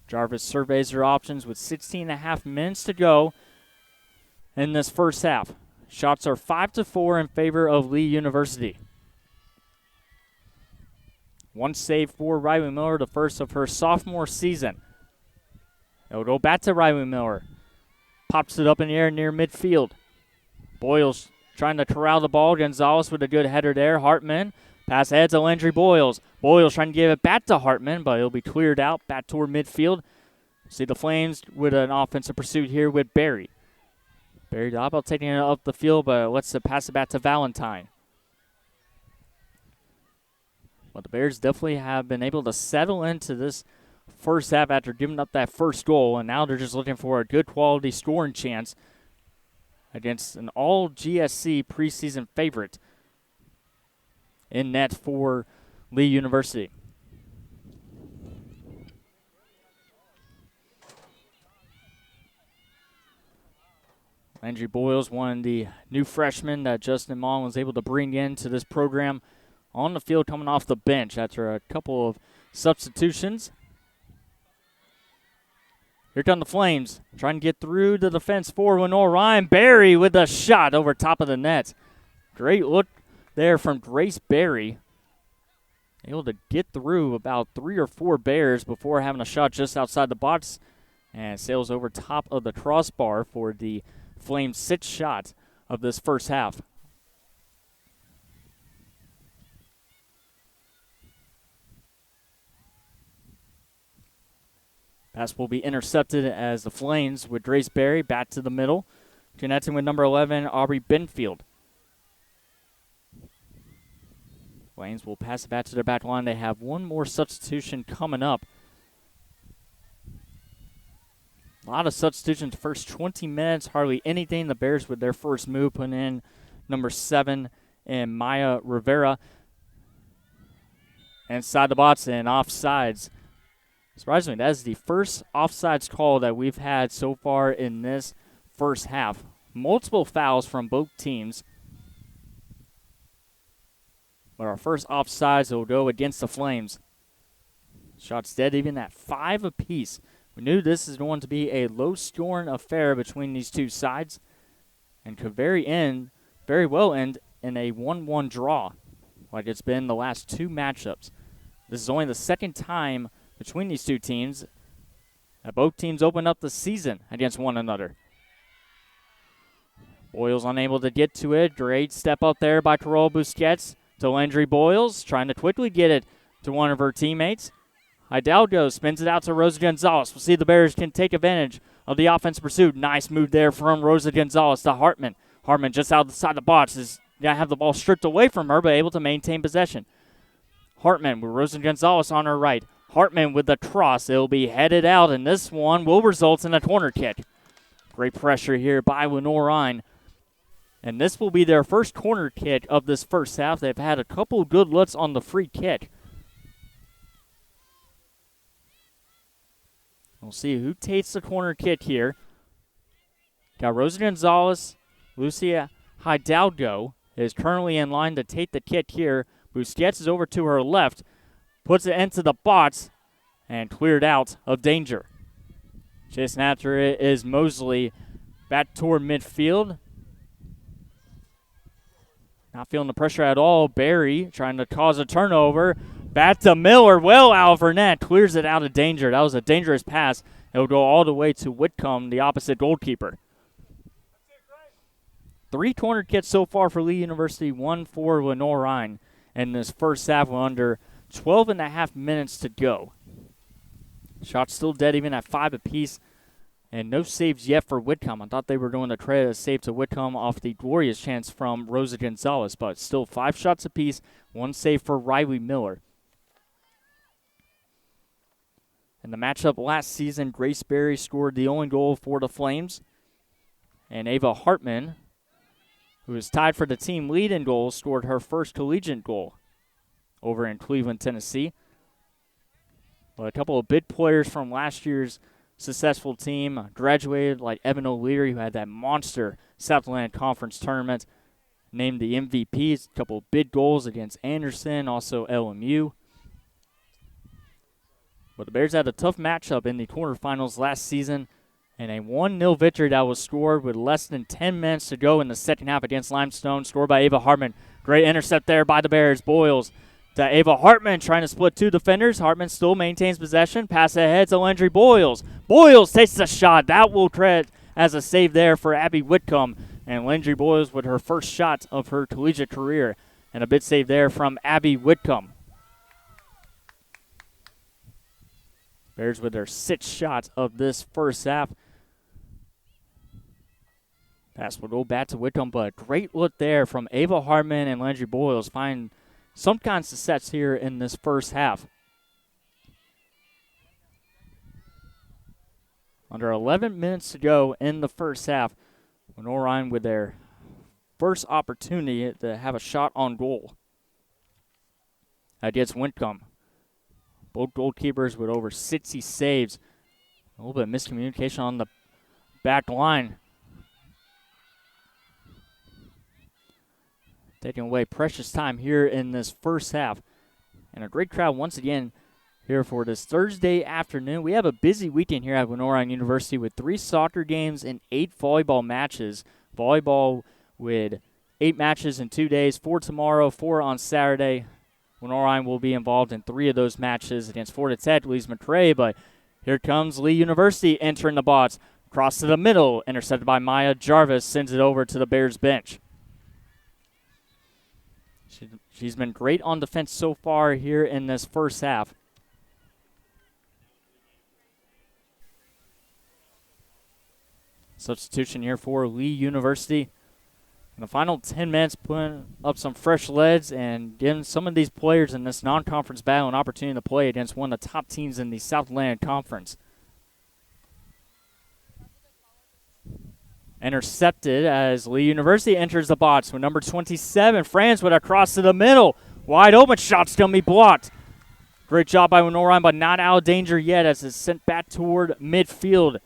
Jarvis surveys her options with 16.5 minutes to go in this first half. Shots are 5-4 in favor of Lee University. One save for Riley Miller, the first of her sophomore season. It'll go back to Riley Miller. Pops it up in the air near midfield. Boyles trying to corral the ball. Gonzalez with a good header there. Hartman. Pass ahead to Landry Boyles. Boyles trying to give it back to Hartman, but it'll be cleared out back toward midfield. See the Flames with an offensive pursuit here with Barry. Barry Doppel taking it up the field, but lets it pass it back to Valentine. But the Bears definitely have been able to settle into this first half after giving up that first goal, and now they're just looking for a good quality scoring chance against an all-GSC preseason favorite in net for Lee University. Landry Boyles, one of the new freshmen that Justin Mullen was able to bring into this program, on the field coming off the bench after a couple of substitutions. Here come the Flames, trying to get through the defense for Lenoir-Rhyne. Barry with a shot over top of the net. Great look there from Grace Barry. Able to get through about 3 or 4 Bears before having a shot just outside the box. And sails over top of the crossbar for the Flames' 6th shot of this first half. Pass will be intercepted as the Flames with Grace Barry back to the middle, connecting with number 11, Aubrey Benfield. Flames will pass it back to their back line. They have one more substitution coming up. A lot of substitutions first 20 minutes, hardly anything. The Bears with their first move putting in number 7 and Maya Rivera. Inside the box and offsides. Surprisingly, that is the first offsides call that we've had so far in this first half. Multiple fouls from both teams. But our first offsides will go against the Flames. Shots dead even at 5 apiece. We knew this is going to be a low-scoring affair between these two sides and could very well end in a 1-1 draw like it's been the last 2 matchups. This is only the second time between these two teams that both teams open up the season against one another. Boyles unable to get to it. Great step up there by Carol Busquets to Landry Boyles, trying to quickly get it to one of her teammates. Hidalgo spins it out to Rosa Gonzalez. We'll see if the Bears can take advantage of the offense pursuit. Nice move there from Rosa Gonzalez to Hartman. Hartman just outside the box is going to have the ball stripped away from her, but able to maintain possession. Hartman with Rosa Gonzalez on her right. Hartman with the cross. It'll be headed out, and this one will result in a corner kick. Great pressure here by Lenoir-Rhyne. And this will be their first corner kick of this first half. They've had a couple good looks on the free kick. We'll see who takes the corner kick here. Got Rosa Gonzalez. Lucia Hidalgo is currently in line to take the kick here. Busquets is over to her left. Puts it into the box and cleared out of danger. Chasing after it is Mosley back toward midfield. Not feeling the pressure at all. Barry trying to cause a turnover. Back to Miller, well out of her net. Clears it out of danger. That was a dangerous pass. It'll go all the way to Whitcomb, the opposite goalkeeper. 3 corner kicks so far for Lee University, 1 for Lenoir-Rhyne. And this first half, we're under 12.5 minutes to go. Shots still dead even at 5 apiece. And no saves yet for Whitcomb. I thought they were going to credit a save to Whitcomb off the glorious chance from Rosa Gonzalez. But still 5 shots apiece, 1 save for Riley Miller. In the matchup last season, Grace Berry scored the only goal for the Flames. And Ava Hartman, who is tied for the team lead in goals, scored her first collegiate goal over in Cleveland, Tennessee. But a couple of big players from last year's successful team graduated, like Evan O'Leary, who had that monster South Atlantic Conference tournament, named the MVP. A couple of big goals against Anderson, also LMU. But the Bears had a tough matchup in the quarterfinals last season, and a 1-0 victory that was scored with less than 10 minutes to go in the second half against Limestone, scored by Ava Hartman. Great intercept there by the Bears. Boyles to Ava Hartman, trying to split two defenders. Hartman still maintains possession. Pass ahead to Landry Boyles. Boyles takes the shot. That will credit as a save there for Abby Whitcomb. And Landry Boyles with her first shot of her collegiate career. And a big save there from Abby Whitcomb. Bears with their 6th shot of this first half. Pass will go back to Whitcomb, but great look there from Ava Hartman and Landry Boyles. Find some kinds of sets here in this first half. Under 11 minutes to go in the first half. Lenoir-Rhyne with their first opportunity to have a shot on goal. Against Whitcomb. Both goalkeepers with over 60 saves. A little bit of miscommunication on the back line. Taking away precious time here in this first half. And a great crowd once again here for this Thursday afternoon. We have a busy weekend here at Lenoir-Rhyne University with 3 soccer games and 8 volleyball matches. Volleyball with 8 matches in 2 days, 4 tomorrow, 4 on Saturday. Lenoir-Rhyne will be involved in 3 of those matches against Florida Tech, Louise McRae, but here comes Lee University entering the box. Cross to the middle, intercepted by Maya Jarvis, sends it over to the Bears bench. She's been great on defense so far here in this first half. Substitution here for Lee University. In the final 10 minutes, putting up some fresh leads and giving some of these players in this non-conference battle an opportunity to play against one of the top teams in the South Atlantic Conference. Intercepted as Lee University enters the box with number 27, France, with a cross to the middle. Wide open, shot's going to be blocked. Great job by Lenoir-Rhyne, but not out of danger yet as it's sent back toward midfield.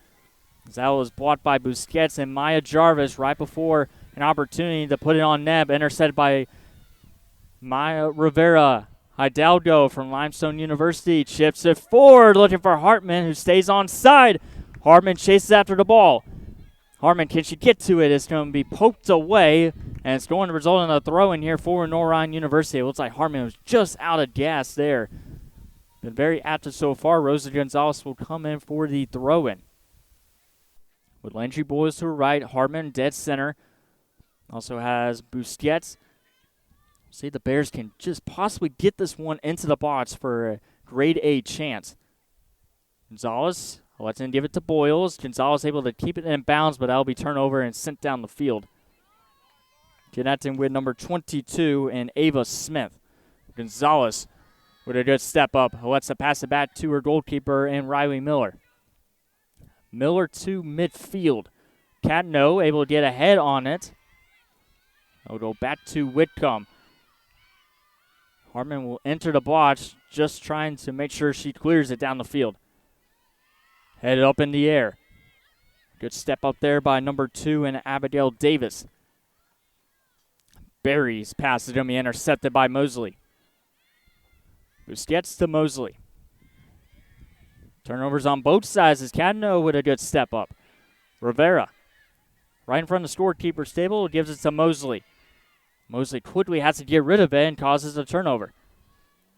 That was blocked by Busquets and Maya Jarvis right before an opportunity to put it on net, intercepted by Maya Rivera. Hidalgo from Limestone University chips it forward, looking for Hartman, who stays on side. Hartman chases after the ball. Hartman, can she get to it? It's going to be poked away, and it's going to result in a throw-in here for Lenoir-Rhyne University. It looks like Hartman was just out of gas there. Been very active so far. Rosa Gonzalez will come in for the throw-in. With Landry Boyles to her right, Hartman dead center. Also has Busquets. See, the Bears can just possibly get this one into the box for a grade A chance. Gonzalez lets him give it to Boyles. Gonzalez able to keep it in bounds, but that'll be turned over and sent down the field. Connecting with number 22 and Ava Smith. Gonzalez with a good step up. Lets it pass it back to her goalkeeper and Riley Miller. Miller to midfield. Catno able to get ahead on it. I'll go back to Whitcomb. Hartman will enter the box, just trying to make sure she clears it down the field. Headed up in the air. Good step up there by number 2 and Abigail Davis. Berries pass it to me, intercepted by Mosley. Busquets to Mosley. Turnovers on both sides as Cadno with a good step up. Rivera, right in front of the scorekeeper's table, gives it to Mosley. Mosley quickly has to get rid of it and causes a turnover.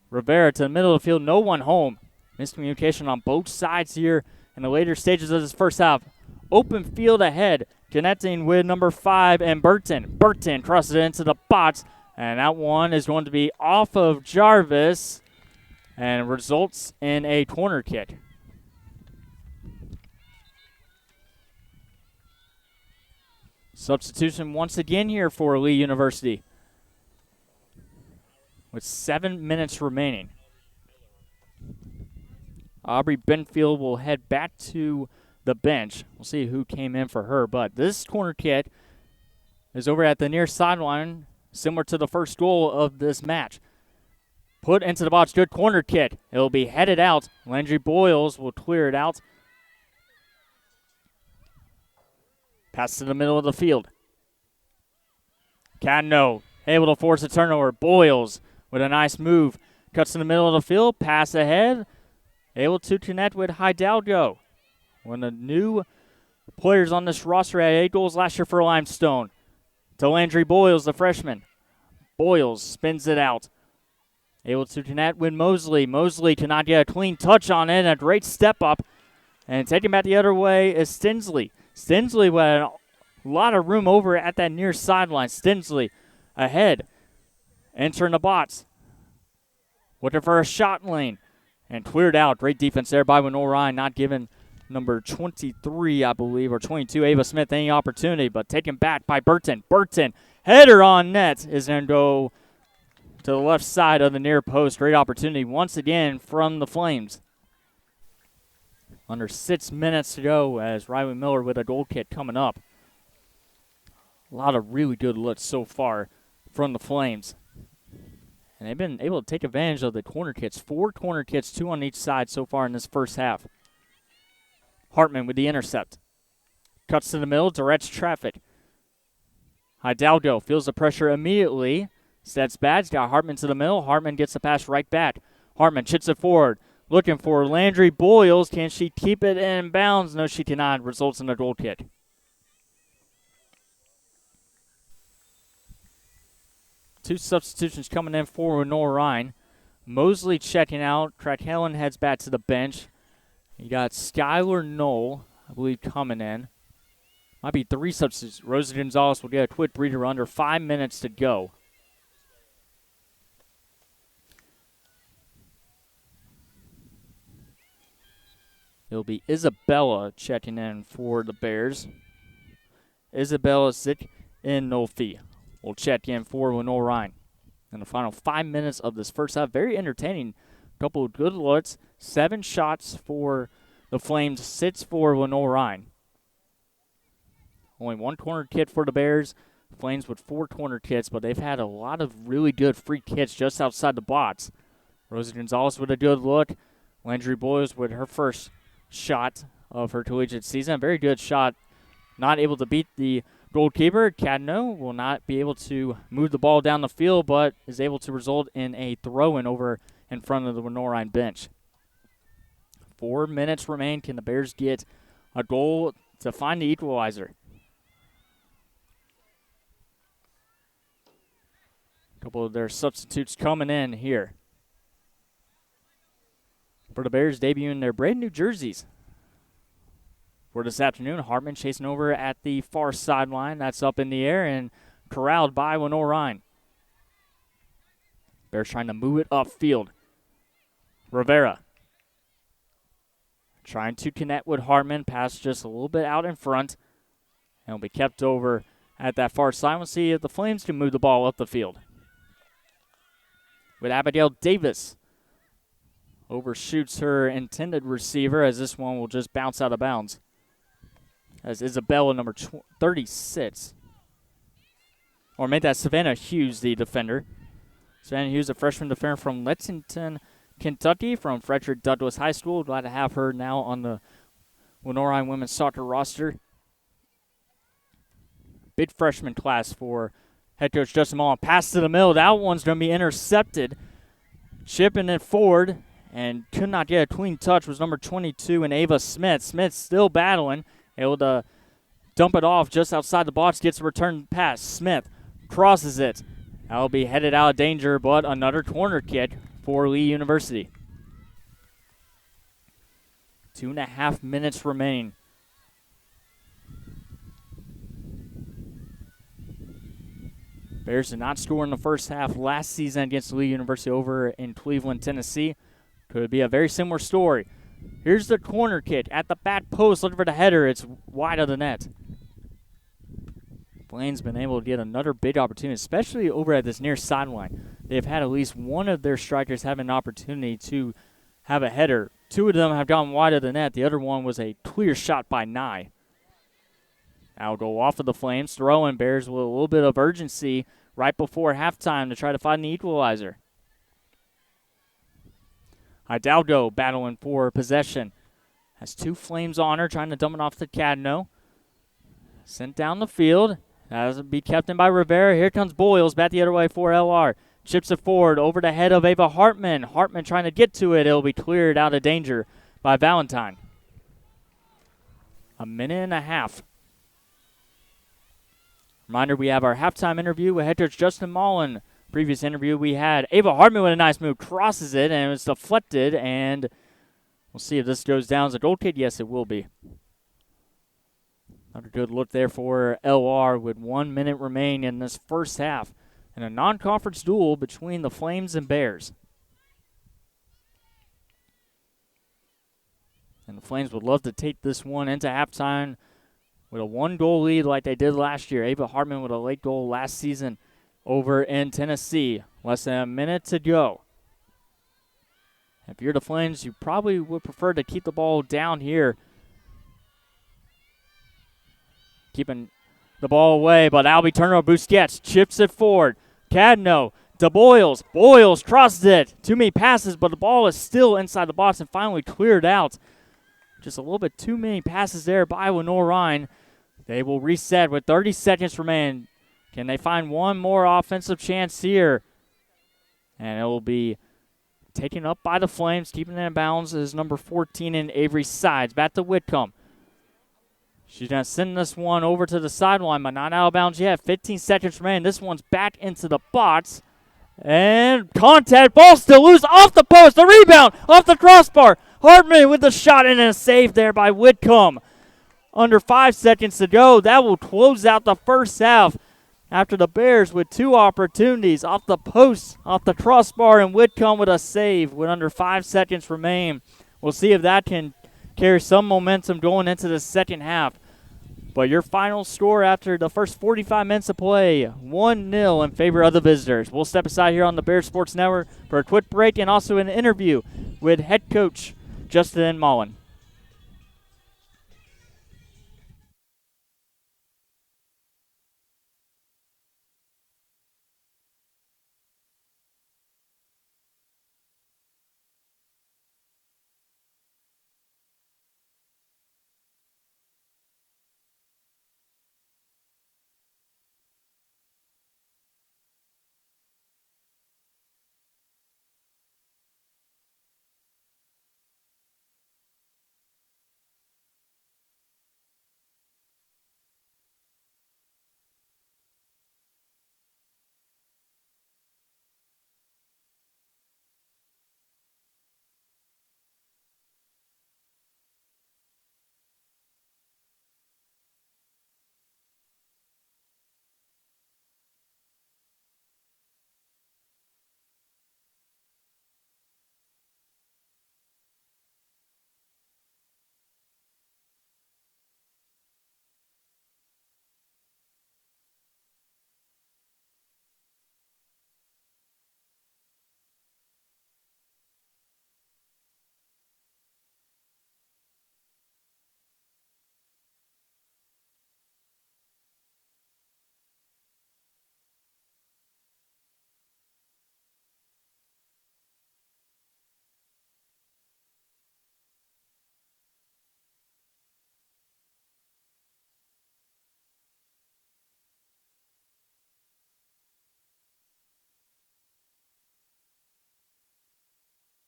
Rivera to the middle of the field, no one home. Miscommunication on both sides here in the later stages of this first half. Open field ahead, connecting with number 5 and Burton. Burton crosses it into the box, and that one is going to be off of Jarvis and results in a corner kick. Substitution once again here for Lee University with 7 minutes remaining. Aubrey Benfield will head back to the bench. We'll see who came in for her, but this corner kick is over at the near sideline, similar to the first goal of this match. Put into the box, good corner kick. It'll be headed out. Landry Boyles will clear it out. Pass to the middle of the field. Cadno able to force a turnover. Boyles with a nice move. Cuts to the middle of the field. Pass ahead. able to connect with Hidalgo. One of the new players on this roster, had 8 goals last year for Limestone. To Landry Boyles, the freshman. Boyles spins it out. Able to connect with Mosley. Mosley cannot get a clean touch on it. A great step up. And taking back the other way is Stinsley. Stinsley with a lot of room over at that near sideline. Stinsley ahead. Entering the box. Looking for a shot lane. And cleared out. Great defense there by Lenoir-Rhyne. Not giving number 23, I believe, or 22, Ava Smith, any opportunity. But taken back by Burton. Burton, header on net, is going to go to the left side of the near post. Great opportunity once again from the Flames. Under 6 minutes to go as Riley Miller with a goal kick coming up. A lot of really good looks so far from the Flames. And they've been able to take advantage of the corner kicks. 4 corner kicks, 2 on each side so far in this first half. Hartman with the intercept. Cuts to the middle, directs traffic. Hidalgo feels the pressure immediately. Steps back, got Hartman to the middle. Hartman gets the pass right back. Hartman chips it forward. Looking for Landry Boyles. Can she keep it in bounds? No, she cannot. Results in a goal kick. Two substitutions coming in for Lenoir-Rhyne. Mosley checking out. Craig-Helen heads back to the bench. You got Skylar Knoll, I believe, coming in. Might be 3 substitutes. Rosa Gonzalez will get a quick breather under 5 minutes to go. It'll be Isabella checking in for the Bears. Isabella Zik-Inolfi will check in for Lenoir-Rhyne. In the final 5 minutes of this first half, very entertaining. Couple of good looks. 7 shots for the Flames, 6 for Lenoir-Rhyne. Only 1 corner kick for the Bears. Flames with 4 corner kicks, but they've had a lot of really good free kicks just outside the box. Rosa Gonzalez with a good look. Landry Boyles with her first shot of her collegiate season. Very good shot. Not able to beat the goalkeeper. Cadno will not be able to move the ball down the field, but is able to result in a throw-in over in front of the Lenoir-Rhyne bench. 4 minutes remain. Can the Bears get a goal to find the equalizer? A couple of their substitutes coming in here. For the Bears, debuting their brand new jerseys. For this afternoon, Hartman chasing over at the far sideline. That's up in the air and corralled by Lenoir-Rhyne. Bears trying to move it upfield. Rivera trying to connect with Hartman. Pass just a little bit out in front. And will be kept over at that far side. We'll see if the Flames can move the ball up the field. With Abigail Davis. Overshoots her intended receiver as this one will just bounce out of bounds. As Isabella, number 36. Or made that Savannah Hughes the defender. Savannah Hughes, a freshman defender from Lexington, Kentucky, from Frederick Douglass High School. Glad to have her now on the Lenoir-Rhyne women's soccer roster. Big freshman class for head coach Justin Mullen. Pass to the middle. That one's going to be intercepted. Chipping it forward. And could not get a clean touch was number 22 and Ava Smith. Smith still battling. Able to dump it off just outside the box. Gets a return pass. Smith crosses it. That'll be headed out of danger, but another corner kick for Lee University. 2.5 minutes remain. Bears did not score in the first half last season against Lee University over in Cleveland, Tennessee. Could be a very similar story. Here's the corner kick at the back post, looking for the header. It's wide of the net. Flames been able to get another big opportunity, especially over at this near sideline. They've had at least one of their strikers have an opportunity to have a header. 2 of them have gone wide of the net. The other one was a clear shot by Nye. Now go off of the Flames. Throwing Bears with a little bit of urgency right before halftime to try to find the equalizer. Hidalgo battling for possession. Has 2 Flames on her, trying to dump it off to Cadno. Sent down the field. That'll be kept in by Rivera. Here comes Boyles back the other way for LR. chips it forward over the head of Ava Hartman. Hartman trying to get to it. It'll be cleared out of danger by Valentine. A minute and a half. Reminder, we have our halftime interview with head coach Justin Mullen. Previous interview we had Ava Hartman with a nice move, crosses it, and it was deflected, and we'll see if this goes down as a goal kick. Yes, it will be. Another good look there for LR with 1 minute remaining in this first half in a non-conference duel between the Flames and Bears. And the Flames would love to take this one into halftime with a 1-goal lead like they did last year. Ava Hartman with a late goal last season over in Tennessee. Less than a minute to go. If you're the Flames, you probably would prefer to keep the ball down here. Keeping the ball away, but Albie Turner Busquets chips it forward. Cadno to Boyles. Boyles crosses it. Too many passes, but the ball is still inside the box and finally cleared out. Just a little bit too many passes there by Lenoir-Rhyne. They will reset with 30 seconds remaining. Can they find one more offensive chance here? And it will be taken up by the Flames. Keeping it in bounds is number 14 in Avery Sides. Back to Whitcomb. She's going to send this one over to the sideline, but not out of bounds yet. 15 seconds remaining. This one's back into the box. And contact. Ball still loose off the post. The rebound off the crossbar. Hartman with the shot and a save there by Whitcomb. Under 5 seconds to go. That will close out the first half after the Bears with 2 opportunities off the post, off the crossbar, and Whitcomb with a save with under 5 seconds remain. We'll see if that can carry some momentum going into the second half. But your final score after the first 45 minutes of play, 1-0 in favor of the visitors. We'll step aside here on the Bears Sports Network for a quick break and also an interview with head coach Justin Mullen.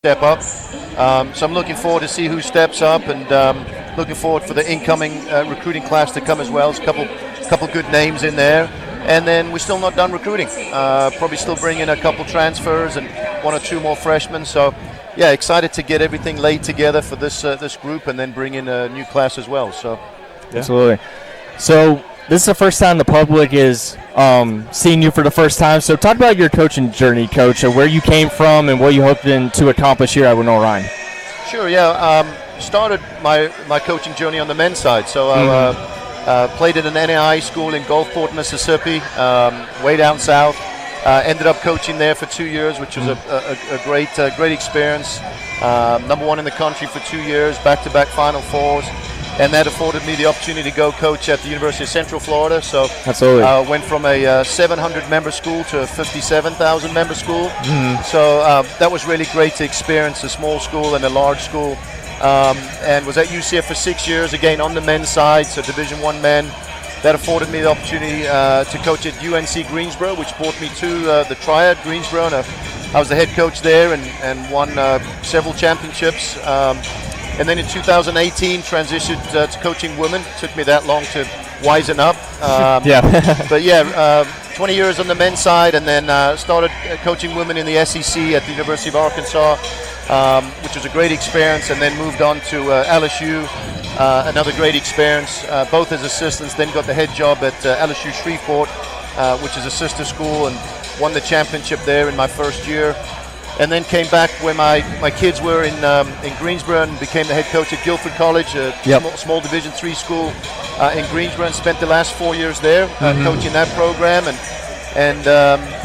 Step up. So I'm looking forward to see who steps up, and looking forward for the incoming recruiting class to come as well. There's a couple good names in there, and then we're still not done recruiting. Probably still bring in a couple transfers and 1 or 2 more freshmen. So yeah, excited to get everything laid together for this group, and then bring in a new class as well. So yeah. Absolutely. So this is the first time the public is seeing you for the first time. So talk about your coaching journey, Coach, and where you came from and what you hoped to accomplish here at Lenoir-Rhyne. Sure, yeah. Started my coaching journey on the men's side. So I played at an NAI school in Gulfport, Mississippi, way down south. Ended up coaching there for 2 years, which was a great experience. Number 1 in the country for 2 years, back-to-back Final Fours. And that afforded me the opportunity to go coach at the University of Central Florida. So went from a 700-member school to a 57,000-member school. So that was really great to experience a small school and a large school. And was at UCF for 6 years, again on the men's side, so Division I men. that afforded me the opportunity to coach at UNC Greensboro, which brought me to the Triad Greensboro. And I was the head coach there and won several championships. And then in 2018, transitioned to coaching women. Took me that long to wisen up. But yeah, 20 years on the men's side, and then started coaching women in the SAC at the University of Arkansas, which was a great experience, and then moved on to LSU, another great experience, both as assistants, then got the head job at LSU Shreveport, which is a sister school, and won the championship there in my first year. And then came back where my kids were in Greensboro, and became the head coach at Guilford College, a small Division III school in Greensboro, and spent the last 4 years there coaching that program. And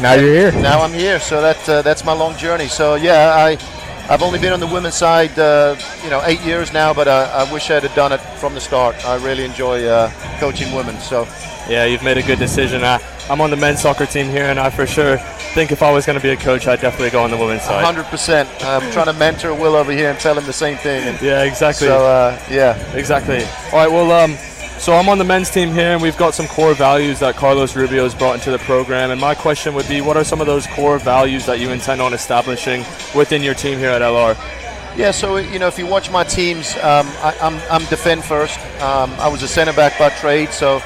now you're here. Now I'm here, so that's my long journey. So yeah, I've only been on the women's side 8 years now, but I wish I'd have done it from the start. I really enjoy coaching women. So yeah, you've made a good decision. I'm on the men's soccer team here, and I for sure think if I was going to be a coach, I'd definitely go on the women's side. 100%. I'm trying to mentor Will over here and tell him the same thing. And yeah, exactly. So yeah, exactly. All right, well, so I'm on the men's team here, and we've got some core values that Carlos Rubio has brought into the program. And my question would be, what are some of those core values that you intend on establishing within your team here at LR? Yeah, so if you watch my teams, I'm defend first. I was a center back by trade, so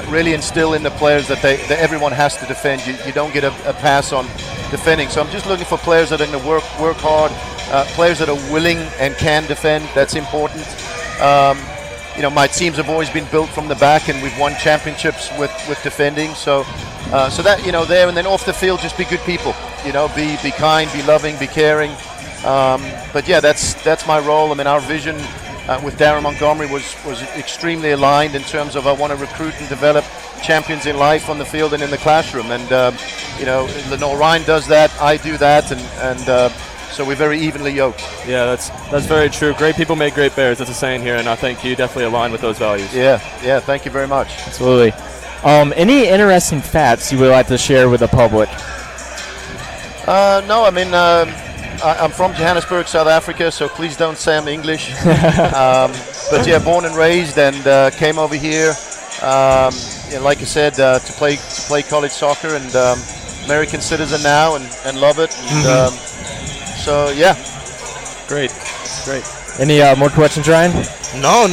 really instill in the players that everyone has to defend. You don't get a pass on defending. So I'm just looking for players that are going to work hard, players that are willing and can defend. That's important. My teams have always been built from the back, and we've won championships with defending. So that there, and then off the field, just be good people. Be kind, be loving, be caring. But yeah, that's my role. I mean, our vision with Darren Montgomery was extremely aligned in terms of I want to recruit and develop champions in life on the field and in the classroom. And Lenoir-Rhyne does that, I do that, and so we're very evenly yoked. Yeah, that's very true. Great people make great bears. That's a saying here, and I think you definitely align with those values. Yeah. Thank you very much. Absolutely. Any interesting facts you would like to share with the public? No, I mean, I'm from Johannesburg, South Africa, so please don't say I'm English. But yeah, born and raised, and came over here, like I said, to play college soccer, and American citizen now, and love it. And, so yeah, great. Any more questions, Ryan? No.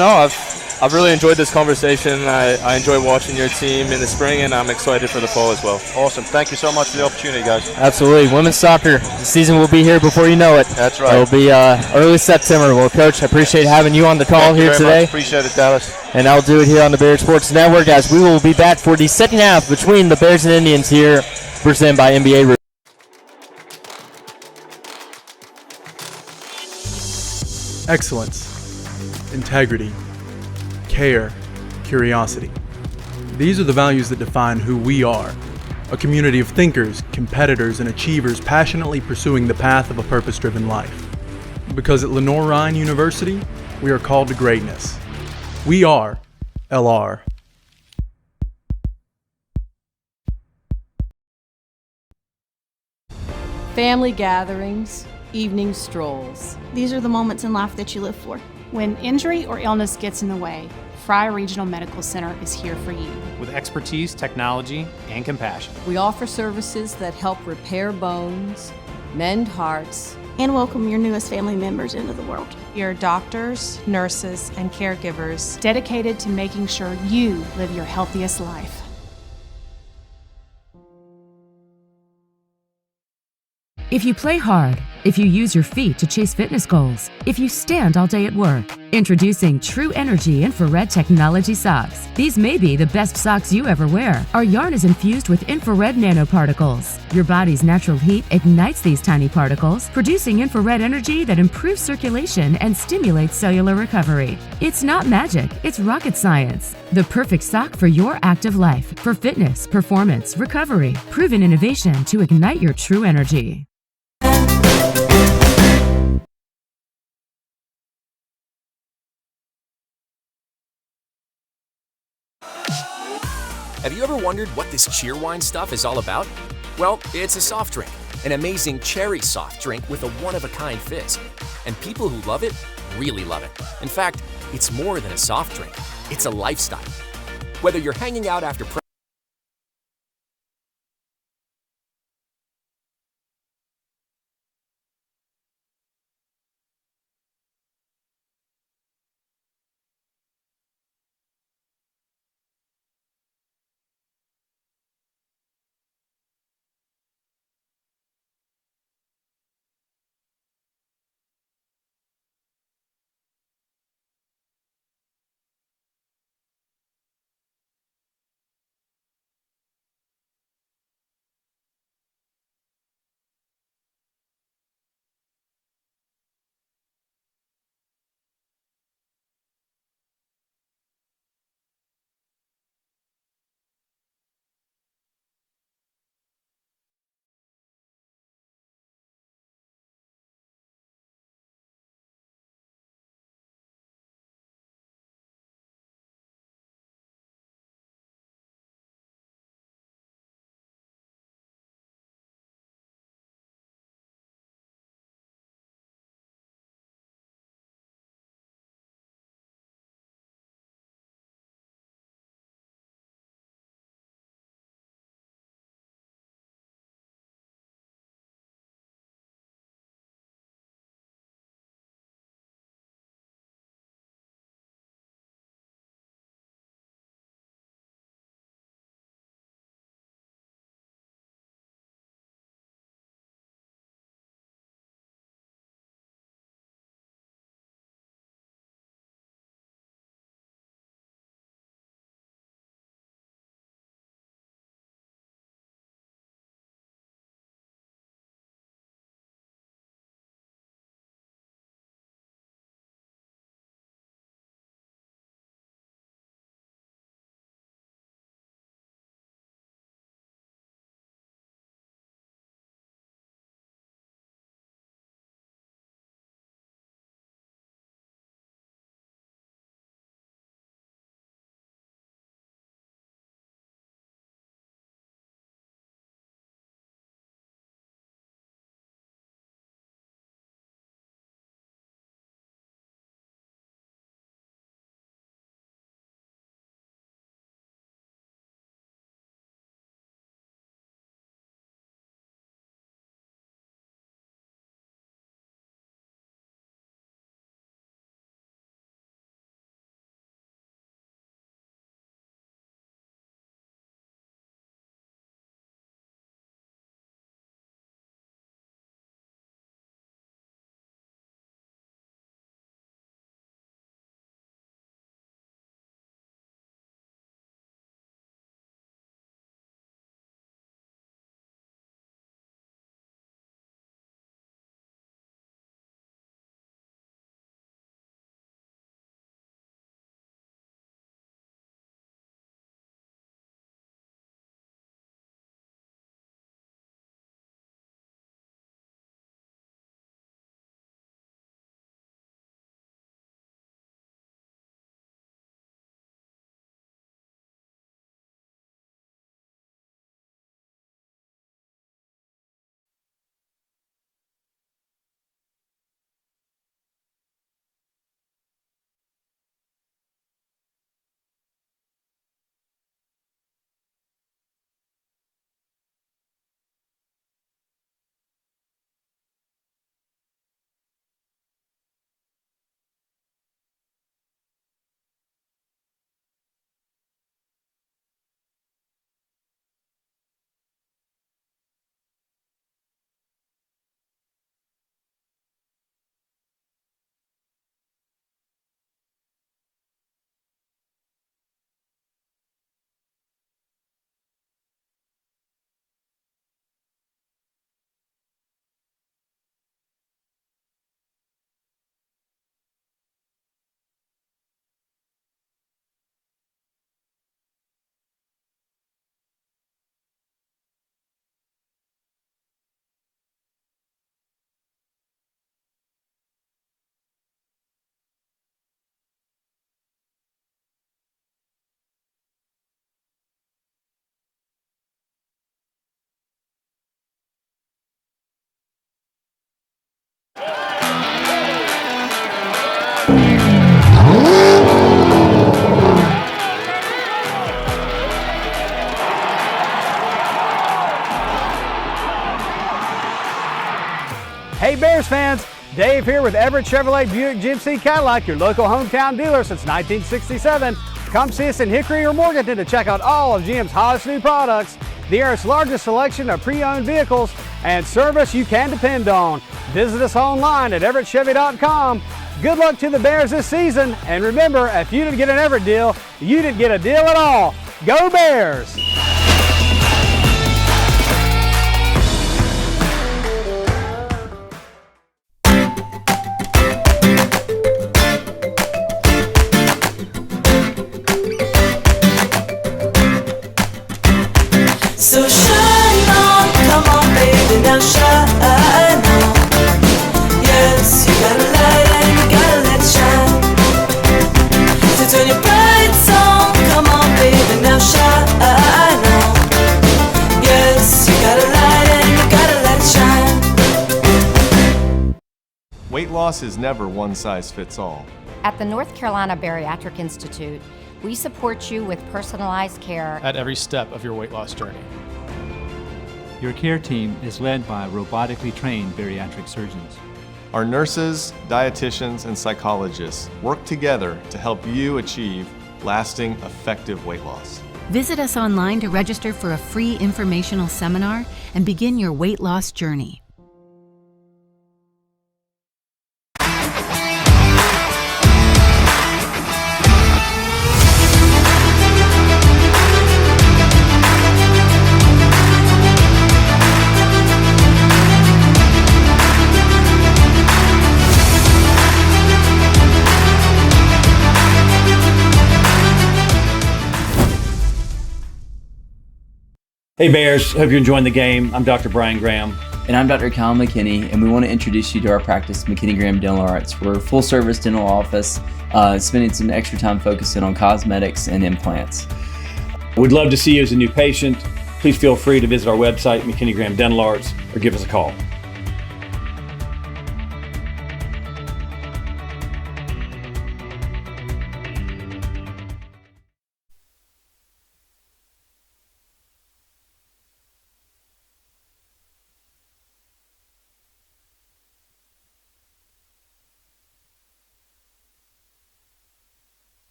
I've really enjoyed this conversation. I enjoy watching your team in the spring, and I'm excited for the fall as well. Awesome. Thank you so much for the opportunity, guys. Absolutely. Women's soccer, the season will be here before you know it. That's right. It'll be early September. Well, Coach, I appreciate having you on the call here today. Much. Appreciate it, Dallas. And I'll do it here on the Bears Sports Network, as we will be back for the second half between the Bears and Indians here, presented by NBA Root. Excellence, integrity, care, curiosity. These are the values that define who we are. A community of thinkers, competitors, and achievers passionately pursuing the path of a purpose-driven life. Because at Lenoir-Rhyne University, we are called to greatness. We are LR. Family gatherings, evening strolls. These are the moments in life that you live for. When injury or illness gets in the way, Frye Regional Medical Center is here for you. With expertise, technology, and compassion. We offer services that help repair bones, mend hearts, and welcome your newest family members into the world. We are doctors, nurses, and caregivers dedicated to making sure you live your healthiest life. If you play hard, if you use your feet to chase fitness goals, if you stand all day at work, introducing True Energy Infrared Technology Socks. These may be the best socks you ever wear. Our yarn is infused with infrared nanoparticles. Your body's natural heat ignites these tiny particles, producing infrared energy that improves circulation and stimulates cellular recovery. It's not magic, it's rocket science. The perfect sock for your active life, for fitness, performance, recovery. Proven innovation to ignite your true energy. Have you ever wondered what this Cheerwine stuff is all about? Well, it's a soft drink, an amazing cherry soft drink with a one-of-a-kind fizz. And people who love it really love it. In fact, it's more than a soft drink, it's a lifestyle. Whether you're hanging out after practice, Hey Bears fans, Dave here with Everett Chevrolet Buick GMC Cadillac, your local hometown dealer since 1967. Come see us in Hickory or Morganton to check out all of GM's hottest new products, the area's largest selection of pre-owned vehicles, and service you can depend on. Visit us online at everettchevy.com. Good luck to the Bears this season, and remember, if you didn't get an Everett deal, you didn't get a deal at all. Go Bears! So shine on, come on baby, now shine on. Yes, you got a light and you gotta let it shine. So turn your brights on, come on baby, now shine on. Yes, you got a light and you gotta let it shine. Weight loss is never one size fits all. At the North Carolina Bariatric Institute, we support you with personalized care at every step of your weight loss journey. Your care team is led by robotically trained bariatric surgeons. Our nurses, dietitians, and psychologists work together to help you achieve lasting, effective weight loss. Visit us online to register for a free informational seminar and begin your weight loss journey. Hey Bears, hope you're enjoying the game. I'm Dr. Brian Graham. And I'm Dr. Colin McKinney, and we want to introduce you to our practice, McKinney Graham Dental Arts. We're a full-service dental office, spending some extra time focusing on cosmetics and implants. We'd love to see you as a new patient. Please feel free to visit our website, McKinney Graham Dental Arts, or give us a call.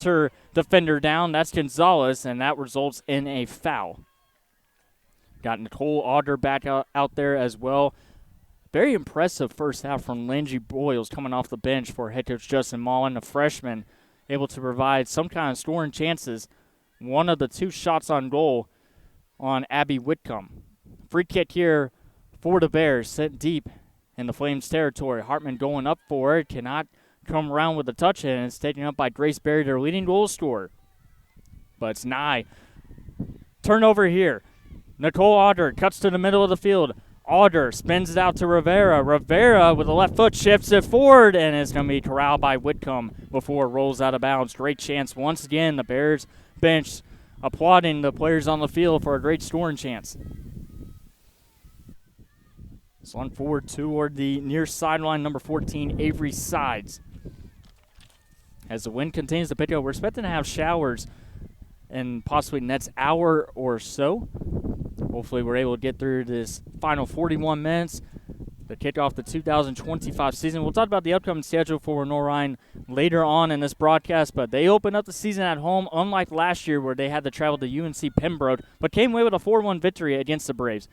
her defender down. That's Gonzalez, and that results in a foul. Got Nicole Audra back out there as well. Very impressive first half from Lindsey Boyles coming off the bench for head coach Justin Mullen, a freshman, able to provide some kind of scoring chances. One of the 2 shots on goal on Abby Whitcomb. Free kick here for the Bears, sent deep in the Flames territory. Hartman going up for it, cannot come around with a touch, and it's taken up by Grace Berry, their leading goal scorer. But it's Nye. Turnover here. Nicole Audra cuts to the middle of the field. Audra spins it out to Rivera. Rivera with the left foot shifts it forward, and it's going to be corralled by Whitcomb before it rolls out of bounds. Great chance once again. The Bears bench applauding the players on the field for a great scoring chance. Slung forward toward the near sideline, number 14, Avery Sides. As the wind continues to pick up, we're expecting to have showers in possibly the next hour or so. Hopefully we're able to get through this final 41 minutes to kick off the 2025 season. We'll talk about the upcoming schedule for Lenoir-Rhyne later on in this broadcast, but they opened up the season at home, unlike last year where they had to travel to UNC Pembroke, but came away with a 4-1 victory against the Braves.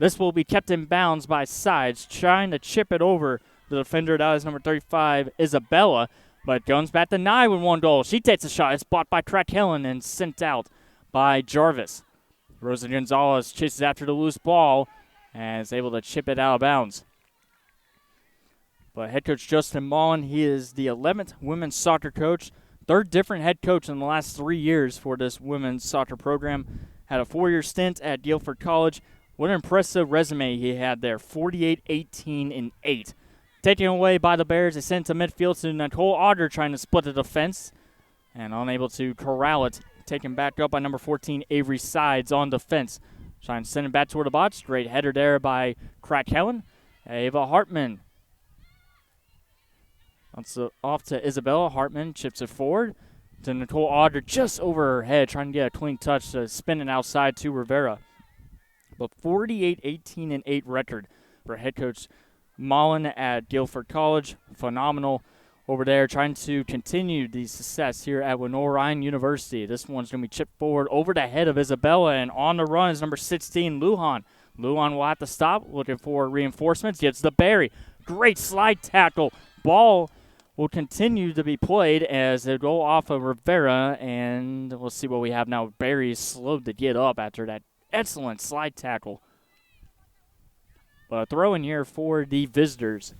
This will be kept in bounds by Sides, trying to chip it over the defender. That is number 35, Isabella, but goes back to Nye with 1 goal. She takes a shot. It's blocked by Crack Helen and sent out by Jarvis. Rosa Gonzalez chases after the loose ball and is able to chip it out of bounds. But head coach Justin Mullen, he is the 11th women's soccer coach, 3rd different head coach in the last 3 years for this women's soccer program. Had a 4-year stint at Guilford College. What an impressive resume he had there, 48, 18, and 8. Taken away by the Bears, they sent to midfield to Nicole Audra trying to split the defense and unable to corral it. Taken back up by number 14, Avery Sides on defense. Trying to send it back toward the box. Great header there by Crack Helen. Ava Hartman. Off to Isabella. Hartman chips it forward to Nicole Audra just over her head, trying to get a clean touch to spin it outside to Rivera. But 48, 18, and 8 record for head coach Mullen at Guilford College. Phenomenal over there, trying to continue the success here at Lenoir-Rhyne University. This one's going to be chipped forward over the head of Isabella, and on the run is number 16, Lujan. Lujan will have to stop, looking for reinforcements. Gets the Berry. Great slide tackle. Ball will continue to be played as they go off of Rivera, and we'll see what we have now. Berry is slowed to get up after that excellent slide tackle. But a throw in here for the visitors.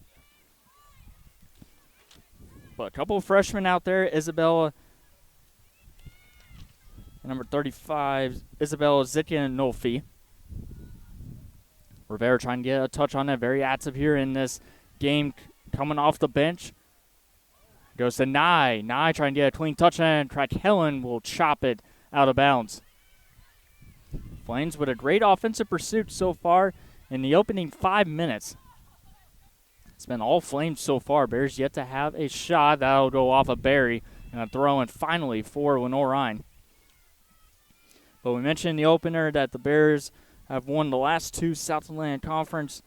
But a couple of freshmen out there. Isabella, number 35, Isabella Zickin-Nolfi. Rivera trying to get a touch on that. Very active here in this game, coming off the bench. Goes to Nye. Nye trying to get a clean touch, and Crack Helen will chop it out of bounds. Flames with a great offensive pursuit so far in the opening 5 minutes. It's been all Flames so far. Bears yet to have a shot. That'll go off of Berry. And a throw in finally for Lenoir-Rhyne. But we mentioned in the opener that the Bears have won the last 2 South Atlantic Conference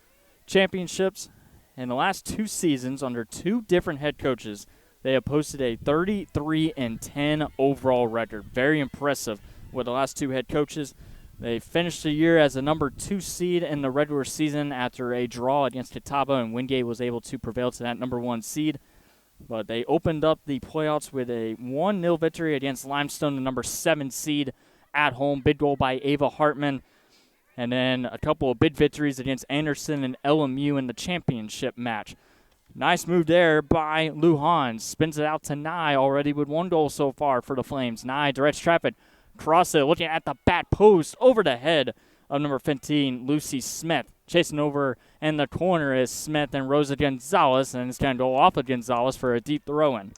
championships. In the last 2 seasons, under 2 different head coaches, they have posted a 33-10 overall record. Very impressive with the last 2 head coaches. They finished the year as a number 2 seed in the regular season after a draw against Catawba, and Wingate was able to prevail to that number 1 seed. But they opened up the playoffs with a 1-0 victory against Limestone, the number 7 seed at home. Big goal by Ava Hartman. And then a couple of big victories against Anderson and LMU in the championship match. Nice move there by Lujan. Spins it out to Nye already with 1 goal so far for the Flames. Nye directs traffic. Cross it, looking at the back post over the head of number 15, Lucy Smith. Chasing over in the corner is Smith and Rosa Gonzalez, and it's going to go off of Gonzalez for a deep throw-in.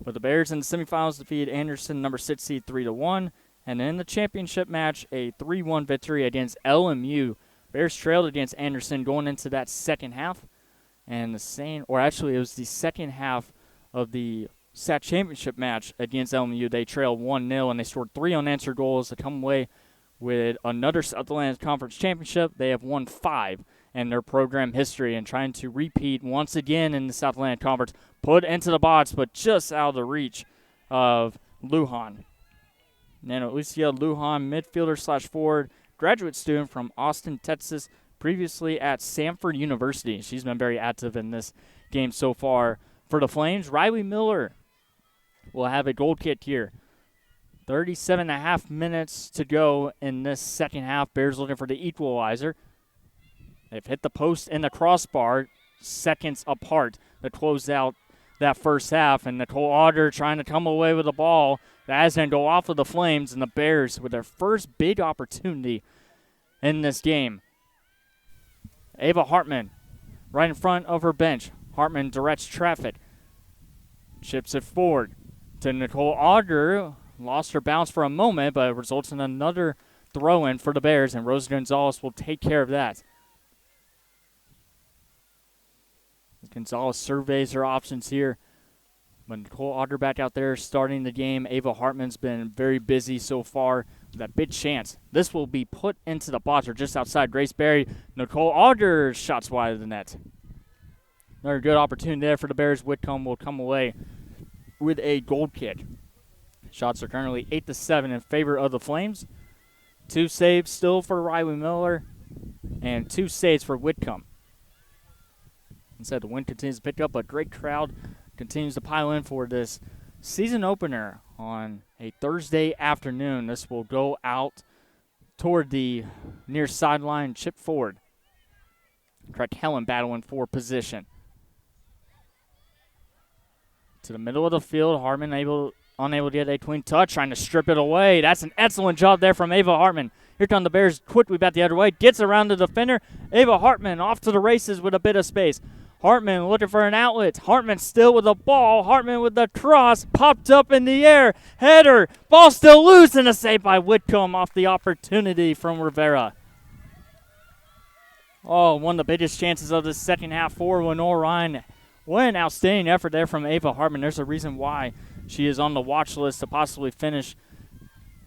But the Bears in the semifinals defeated Anderson, number 6 seed, 3-1. And in the championship match, a 3-1 victory against LMU. Bears trailed against Anderson going into that second half. And it was the second half of the SAC championship match against LMU. They trailed 1-0, and they scored 3 unanswered goals to come away with another South Atlantic Conference championship. They have won 5 in their program history and trying to repeat once again in the South Atlantic Conference. Put into the box, but just out of the reach of Lujan. Then Alicia Lujan, midfielder/forward, graduate student from Austin, Texas, previously at Samford University. She's been very active in this game so far. For the Flames, Riley Miller will have a goal kick here. 37.5 minutes to go in this second half. Bears looking for the equalizer. They've hit the post and the crossbar seconds apart to close out that first half. And Nicole Auger trying to come away with the ball. That is going to go off of the Flames, and the Bears with their first big opportunity in this game. Ava Hartman right in front of her bench. Hartman directs traffic. Chips it forward to Nicole Auger. Lost her bounce for a moment, but it results in another throw-in for the Bears, and Rose Gonzalez will take care of that. Gonzalez surveys her options here. But Nicole Auger back out there starting the game. Ava Hartman's been very busy so far. That big chance. This will be put into the box or just outside Grace Berry. Nicole Auger shots wide of the net. Another good opportunity there for the Bears. Whitcomb will come away with a goal kick. Shots are currently 8-7 in favor of the Flames. 2 saves still for Riley Miller and 2 saves for Whitcomb. Instead, the wind continues to pick up, but great crowd continues to pile in for this season opener on a Thursday afternoon. This will go out toward the near sideline, chip forward. Craig Helen battling for position. To the middle of the field, Hartman unable to get a clean touch, trying to strip it away. That's an excellent job there from Ava Hartman. Here come the Bears quickly back the other way. Gets around the defender. Ava Hartman off to the races with a bit of space. Hartman looking for an outlet. Hartman still with the ball. Hartman with the cross. Popped up in the air. Header. Ball still loose, and a save by Whitcomb off the opportunity from Rivera. Oh, one of the biggest chances of the second half for Lenoir-Rhyne. What an outstanding effort there from Ava Hartman. There's a reason why she is on the watch list to possibly finish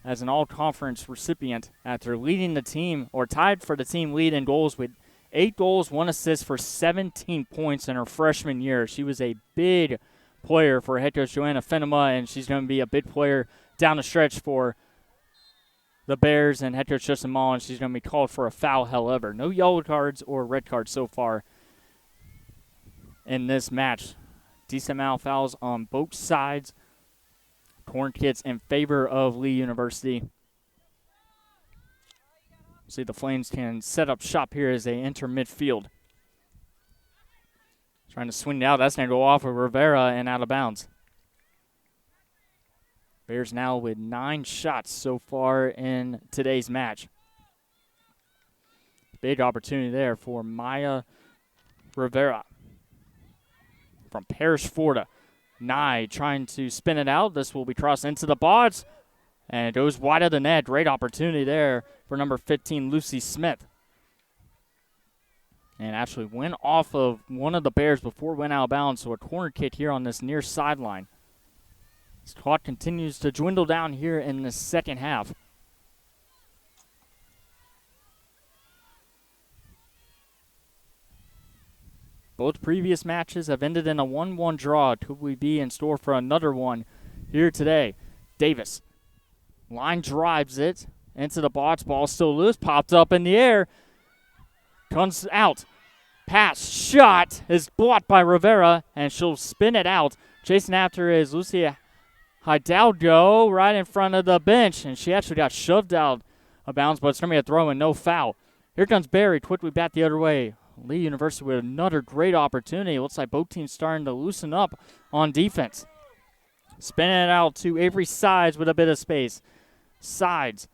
as an all-conference recipient after leading the team, or tied for the team lead in goals with 8 goals, 1 assist for 17 points in her freshman year. She was a big player for head coach Joanna Fenema, and she's going to be a big player down the stretch for the Bears and head coach Justin Mullins. She's going to be called for a foul, however. No yellow cards or red cards so far in this match. Decent amount of fouls on both sides. Corn kits in favor of Lee University. See, the Flames can set up shop here as they enter midfield. Trying to swing it out. That's going to go off of Rivera and out of bounds. Bears now with 9 shots so far in today's match. Big opportunity there for Maya Rivera from Parrish, Florida. Nye trying to spin it out. This will be crossed into the box. And it goes wide of the net. Great opportunity there for number 15, Lucy Smith. And actually went off of one of the Bears before it went out of bounds. So a corner kick here on this near sideline. This clock continues to dwindle down here in the second half. Both previous matches have ended in a 1-1 draw. Could we be in store for another one here today? Davis. Line drives it into the box. Ball still loose. Popped up in the air. Comes out. Pass. Shot is blocked by Rivera, and she'll spin it out. Chasing after is Lucia Hidalgo right in front of the bench, and she actually got shoved out of bounds, but it's going to be a throw and no foul. Here comes Barry quickly back the other way. Lee University with another great opportunity. It looks like both teams starting to loosen up on defense. Spinning it out to Avery Sides with a bit of space. Sides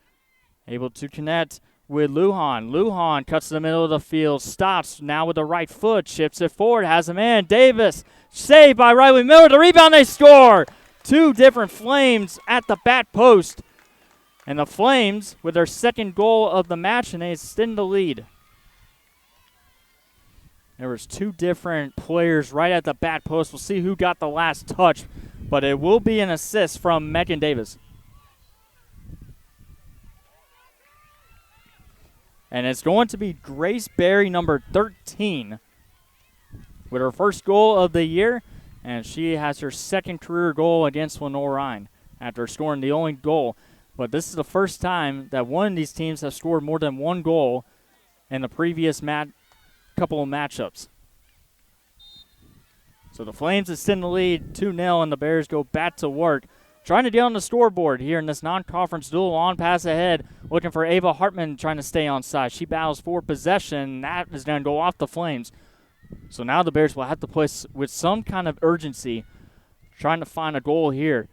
able to connect with Lujan. Lujan cuts to the middle of the field. Stops now with the right foot. Chips it forward. Has a man. Davis. Saved by Riley Miller. The rebound. They score. 2 different Flames at the back post. And the Flames with their second goal of the match, and they extend the lead. There was 2 different players right at the back post. We'll see who got the last touch, but it will be an assist from Megan Davis. And it's going to be Grace Berry, number 13, with her first goal of the year. And she has her second career goal against Lenoir-Rhyne after scoring the only goal. But this is the first time that one of these teams has scored more than one goal in the previous couple of matchups. So the Flames extend the lead 2-0, and the Bears go back to work. Trying to get on the scoreboard here in this non-conference duel. On pass ahead, looking for Ava Hartman trying to stay on side. She battles for possession. That is going to go off the Flames. So now the Bears will have to play with some kind of urgency, trying to find a goal here.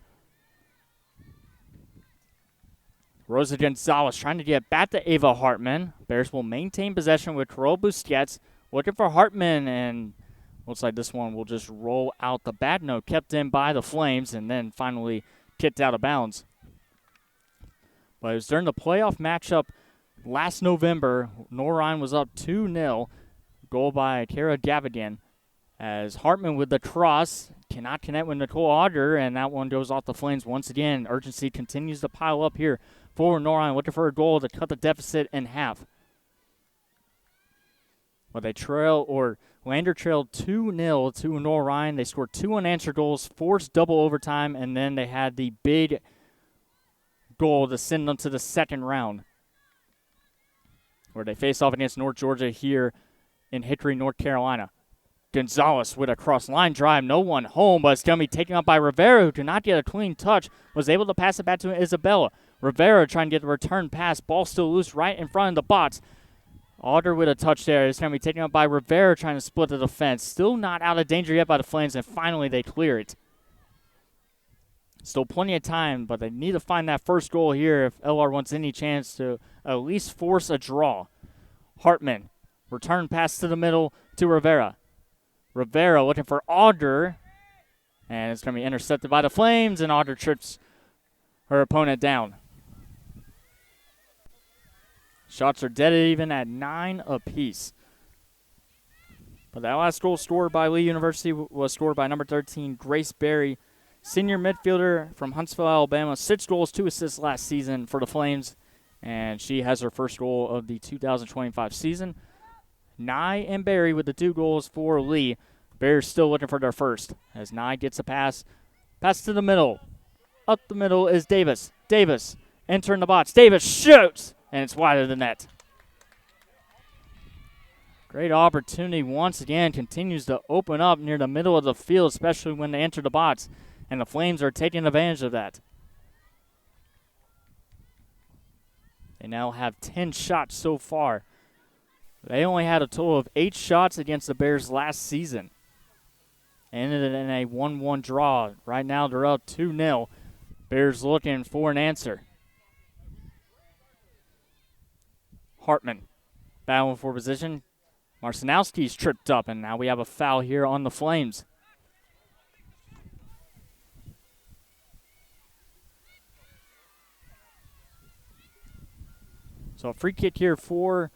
Rosa Gonzalez trying to get back to Ava Hartman. Bears will maintain possession with Carol Busquets. Looking for Hartman, and looks like this one will just roll out the bad note, kept in by the Flames, and then finally kicked out of bounds. But it was during the playoff matchup last November. Lenoir-Rhyne was up 2-0. Goal by Kara Gavigan, as Hartman with the cross cannot connect with Nicole Auger, and that one goes off the Flames once again. Urgency continues to pile up here for Lenoir-Rhyne, looking for a goal to cut the deficit in half. But they Lander trailed 2-0 to Lenoir-Rhyne. They scored 2 unanswered goals, forced double overtime, and then they had the big goal to send them to the second round, where they face off against North Georgia here in Hickory, North Carolina. Gonzalez with a cross-line drive. No one home, but it's going to be taken up by Rivera, who did not get a clean touch. Was able to pass it back to Isabella. Rivera trying to get the return pass. Ball still loose right in front of the box. Auger with a touch there. It's going to be taken up by Rivera trying to split the defense. Still not out of danger yet by the Flames, and finally they clear it. Still plenty of time, but they need to find that first goal here if LR wants any chance to at least force a draw. Hartman. Return pass to the middle to Rivera. Rivera looking for Auger. And it's going to be intercepted by the Flames, and Auger trips her opponent down. Shots are dead even at 9 apiece. But that last goal scored by Lee University was scored by number 13, Grace Berry, senior midfielder from Huntsville, Alabama. 6 goals, 2 assists last season for the Flames. And she has her first goal of the 2025 season. Nye and Berry with the 2 goals for Lee. Bears still looking for their first as Nye gets a pass. Pass to the middle. Up the middle is Davis. Davis entering the box. Davis shoots, and it's wide of the net. Great opportunity once again. Continues to open up near the middle of the field, especially when they enter the box, and the Flames are taking advantage of that. They now have 10 shots so far. They only had a total of 8 shots against the Bears last season. Ended in a 1-1 draw. Right now they're up 2-0. Bears looking for an answer. Hartman battling for position. Marcinowski's tripped up, and now we have a foul here on the Flames. So a free kick here for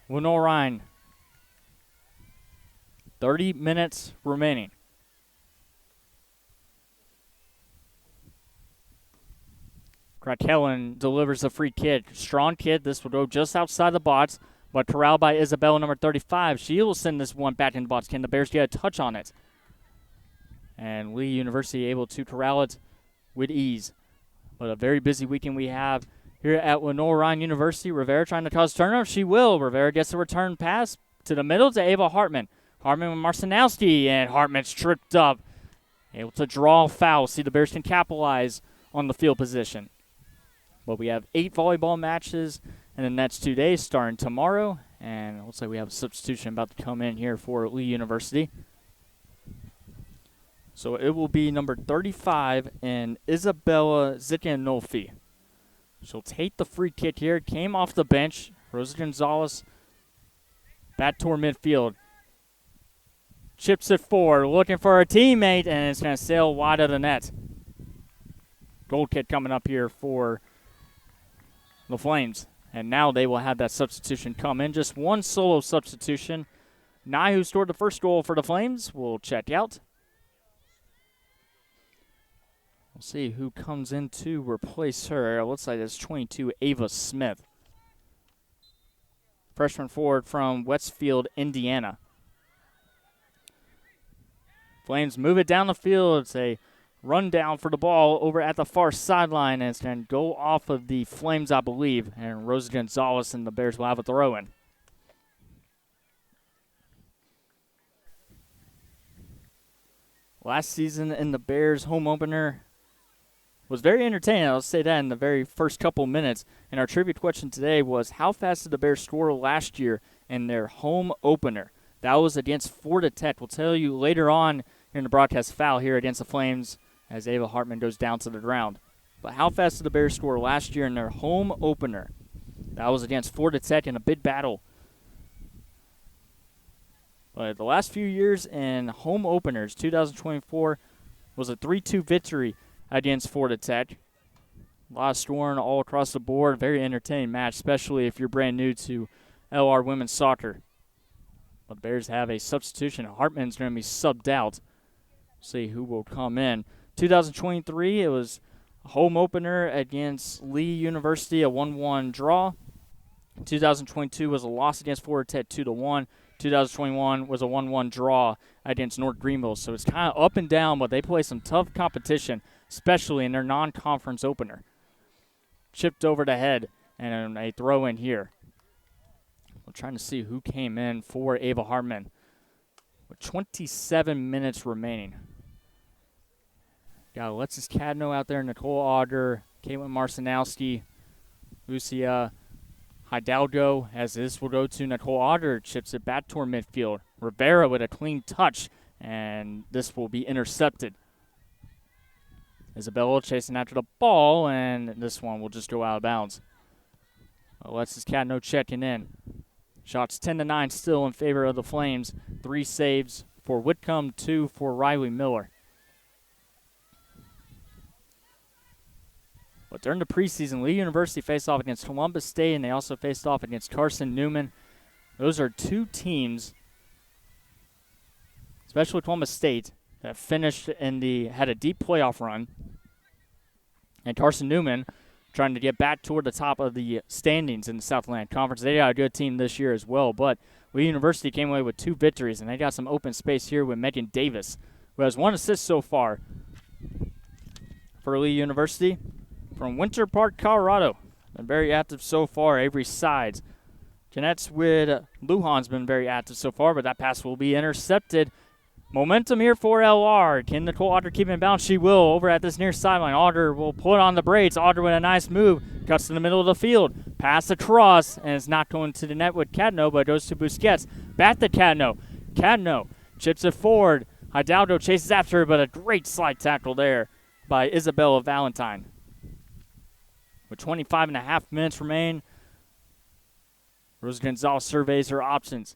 Lenoir-Rhyne. 30 minutes remaining. Krakellen delivers a free kick. Strong kick. This will go just outside the box, but corralled by Isabella, number 35. She will send this one back in the box. Can the Bears get a touch on it? And Lee University able to corral it with ease. But a very busy weekend we have here at Lenoir-Rhyne University. Rivera trying to cause turnover. She will. Rivera gets a return pass to the middle to Ava Hartman. Hartman with Marcinowski, and Hartman's tripped up. Able to draw a foul. See, the Bears can capitalize on the field position. But we have 8 volleyball matches in the next 2 days starting tomorrow. And it looks like we have a substitution about to come in here for Lee University. So it will be number 35 and Isabella Ziccanolfi. She'll take the free kick here. Came off the bench. Rosa Gonzalez back toward midfield. Chips it forward, looking for a teammate, and it's going to sail wide of the net. Goal kick coming up here for the Flames. And now they will have that substitution come in. Just one solo substitution. Nye, who scored the first goal for the Flames, will check out. We'll see who comes in to replace her. It looks like it's 22, Ava Smith. freshman forward from Westfield, Indiana. Flames move it down the field. It's a rundown for the ball over at the far sideline, and it's going to go off of the Flames, I believe. And Rosa Gonzalez and the Bears will have a throw-in. Last season in the Bears home opener was very entertaining. I'll say that in the very first couple minutes. And our trivia question today was, how fast did the Bears score last year in their home opener? That was against Florida Tech. We'll tell you later on in the broadcast foul here against the Flames as Ava Hartman goes down to the ground. But how fast did the Bears score last year in their home opener? That was against Florida Tech in a big battle. But the last few years in home openers, 2024 was a 3-2 victory against Florida Tech. A lot of scoring all across the board. Very entertaining match, especially if you're brand new to LR women's soccer. But the Bears have a substitution. Hartman's going to be subbed out. See who will come in. 2023, it was a home opener against Lee University, a 1-1 draw. 2022 was a loss against Florida Tech, 2-1. 2021 was a 1-1 draw against North Greenville. So it's kind of up and down, but they play some tough competition, especially in their non-conference opener. Chipped over the head, and a throw in here. We're trying to see who came in for Ava Hartman with 27 minutes remaining. Got Alexis Cadno out there, Nicole Auger, Caitlin Marcinowski, Lucia Hidalgo, as this will go to Nicole Auger, chips it back toward midfield. Rivera with a clean touch, and this will be intercepted. Isabella chasing after the ball, and this one will just go out of bounds. Alexis Cadno checking in. Shots 10-9 still in favor of the Flames. 3 saves for Whitcomb, 2 for Riley Miller. But during the preseason, Lee University faced off against Columbus State, and they also faced off against Carson Newman. Those are 2 teams, especially Columbus State, that finished had a deep playoff run. And Carson Newman trying to get back toward the top of the standings in the Southland Conference. They got a good team this year as well, but Lee University came away with 2 victories, and they got some open space here with Megan Davis, who has 1 assist so far for Lee University from Winter Park, Colorado. Been very active so far, Avery Sides. Jeanette's with Lujan's been very active so far, but that pass will be intercepted. Momentum here for LR. Can Nicole Auger keep in bounds? She will over at this near sideline. Auger will put on the braids. Auger with a nice move. Cuts to the middle of the field. Pass across, and it's not going to the net with Cadno, but it goes to Busquets. Back to Cadno. Cadno chips it forward. Hidalgo chases after her, but a great slide tackle there by Isabella Valentine. With 25.5 minutes remain, Rosa Gonzalez surveys her options.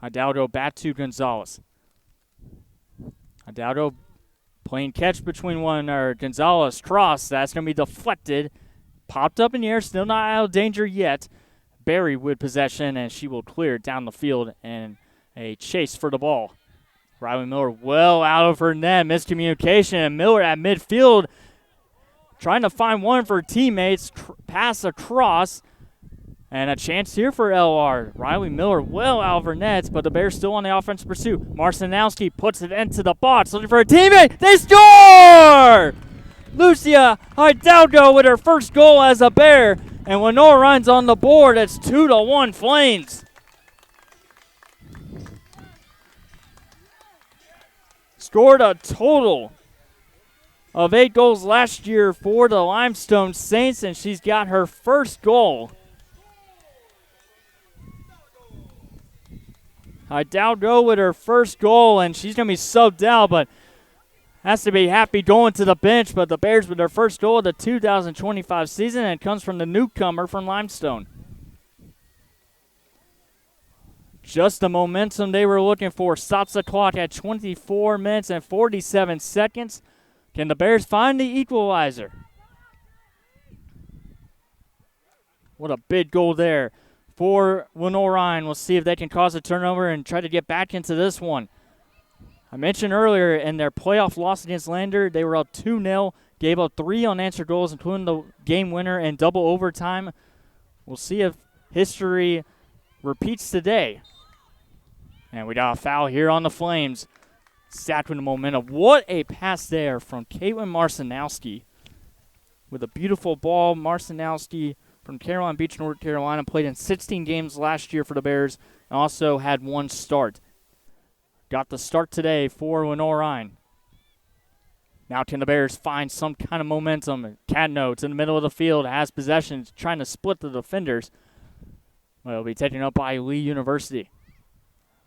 Hidalgo back to Gonzalez. Hidalgo playing catch between Gonzalez cross. That's going to be deflected. Popped up in the air, still not out of danger yet. Barry with possession, and she will clear it down the field and a chase for the ball. Riley Miller well out of her net. Miscommunication, and Miller at midfield trying to find one for teammates. Pass across. And a chance here for LR. Riley Miller well out of her nets, but the Bears still on the offensive pursuit. Marcinowski puts it into the box, looking for a teammate. They score! Lucia Hidalgo with her first goal as a Bear. And Lenoir-Rhyne's on the board. It's 2-1 Flames. Scored a total of 8 goals last year for the Limestone Saints, and she's got her first goal. Hidalgo with her first goal, and she's going to be subbed out, but has to be happy going to the bench. But the Bears with their first goal of the 2025 season, and it comes from the newcomer from Limestone. Just the momentum they were looking for. Stops the clock at 24 minutes and 47 seconds. Can the Bears find the equalizer? What a big goal there for Lenoir-Rhyne. We'll see if they can cause a turnover and try to get back into this one. I mentioned earlier in their playoff loss against Lander, they were up 2-0, gave up 3 unanswered goals, including the game winner and double overtime. we'll see if history repeats today. And we got a foul here on the Flames. Stacked with the momentum. What a pass there from Caitlin Marcinowski. With a beautiful ball, Marcinowski from Carolina Beach, North Carolina, played in 16 games last year for the Bears and also had 1 start. Got the start today for Lenoir-Rhyne. Now can the Bears find some kind of momentum? Cadnotes in the middle of the field, has possession, trying to split the defenders. Well, it'll be taken up by Lee University.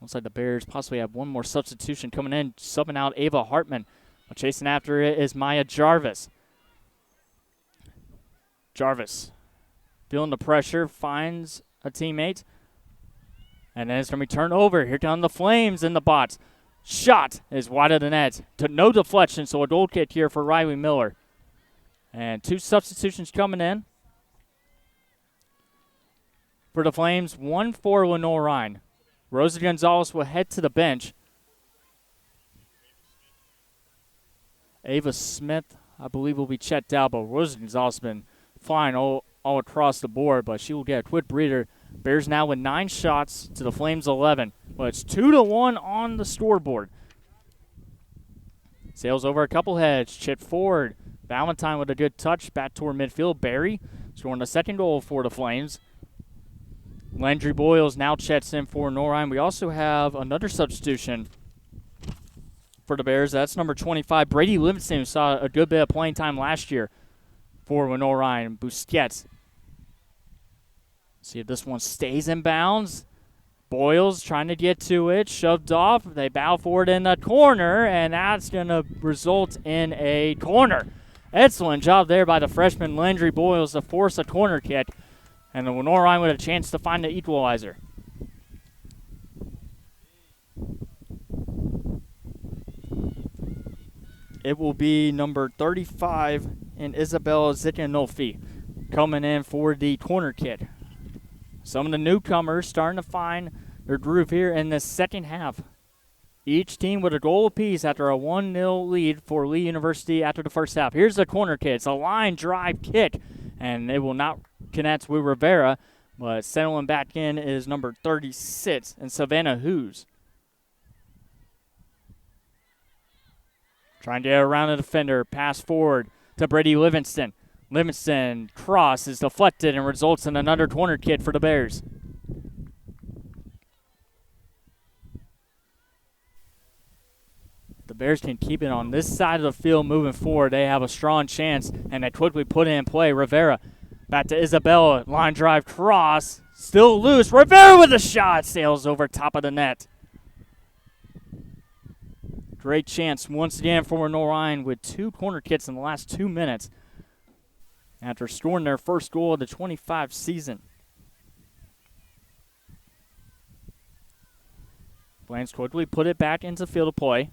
Looks like the Bears possibly have one more substitution coming in, subbing out Ava Hartman. Well, chasing after it is Maya Jarvis. Jarvis, feeling the pressure, finds a teammate. And then it's going to be turned over. Here come the Flames in the box. Shot is wide of the net. No deflection, so a goal kick here for Riley Miller. And 2 substitutions coming in for the Flames, 1 for Lenoir-Rhyne. Rosa Gonzalez will head to the bench. Ava Smith, I believe, will be checked out, but Rosa Gonzalez has been flying all across the board, but she will get a quick breather. Bears now with 9 shots to the Flames 11. But it's 2-1 on the scoreboard. Sails over a couple heads. Chip forward. Valentine with a good touch. Back toward midfield. Barry scoring the second goal for the Flames. Landry Boyles now checks in for Lenoir-Rhyne. We also have another substitution for the Bears. That's number 25, Brady Livingston, who saw a good bit of playing time last year for Lenoir-Rhyne. Busquets. See if this one stays in bounds. Boyles trying to get to it, shoved off. They bow forward in the corner, and that's going to result in a corner. Excellent job there by the freshman Landry Boyles to force a corner kick. And the Lenoir-Rhyne with a chance to find the equalizer. It will be number 35 in Isabella Zikanolfi coming in for the corner kick. Some of the newcomers starting to find their groove here in the second half. Each team with a goal apiece after a 1-0 lead for Lee University after the first half. Here's the corner kick. It's a line drive kick, and it will not connect with Rivera, but settling back in is number 36 and Savannah Hughes. Trying to get around the defender. Pass forward to Brady Livingston. Livingston cross is deflected and results in another corner kick for the Bears. The Bears can keep it on this side of the field moving forward. They have a strong chance, and they quickly put it in play. Rivera back to Isabella. Line drive cross. Still loose. Rivera with a shot. Sails over top of the net. Great chance once again for Lenoir-Rhyne with 2 corner kicks in the last 2 minutes after scoring their first goal of the 25 season. Flames quickly put it back into field of play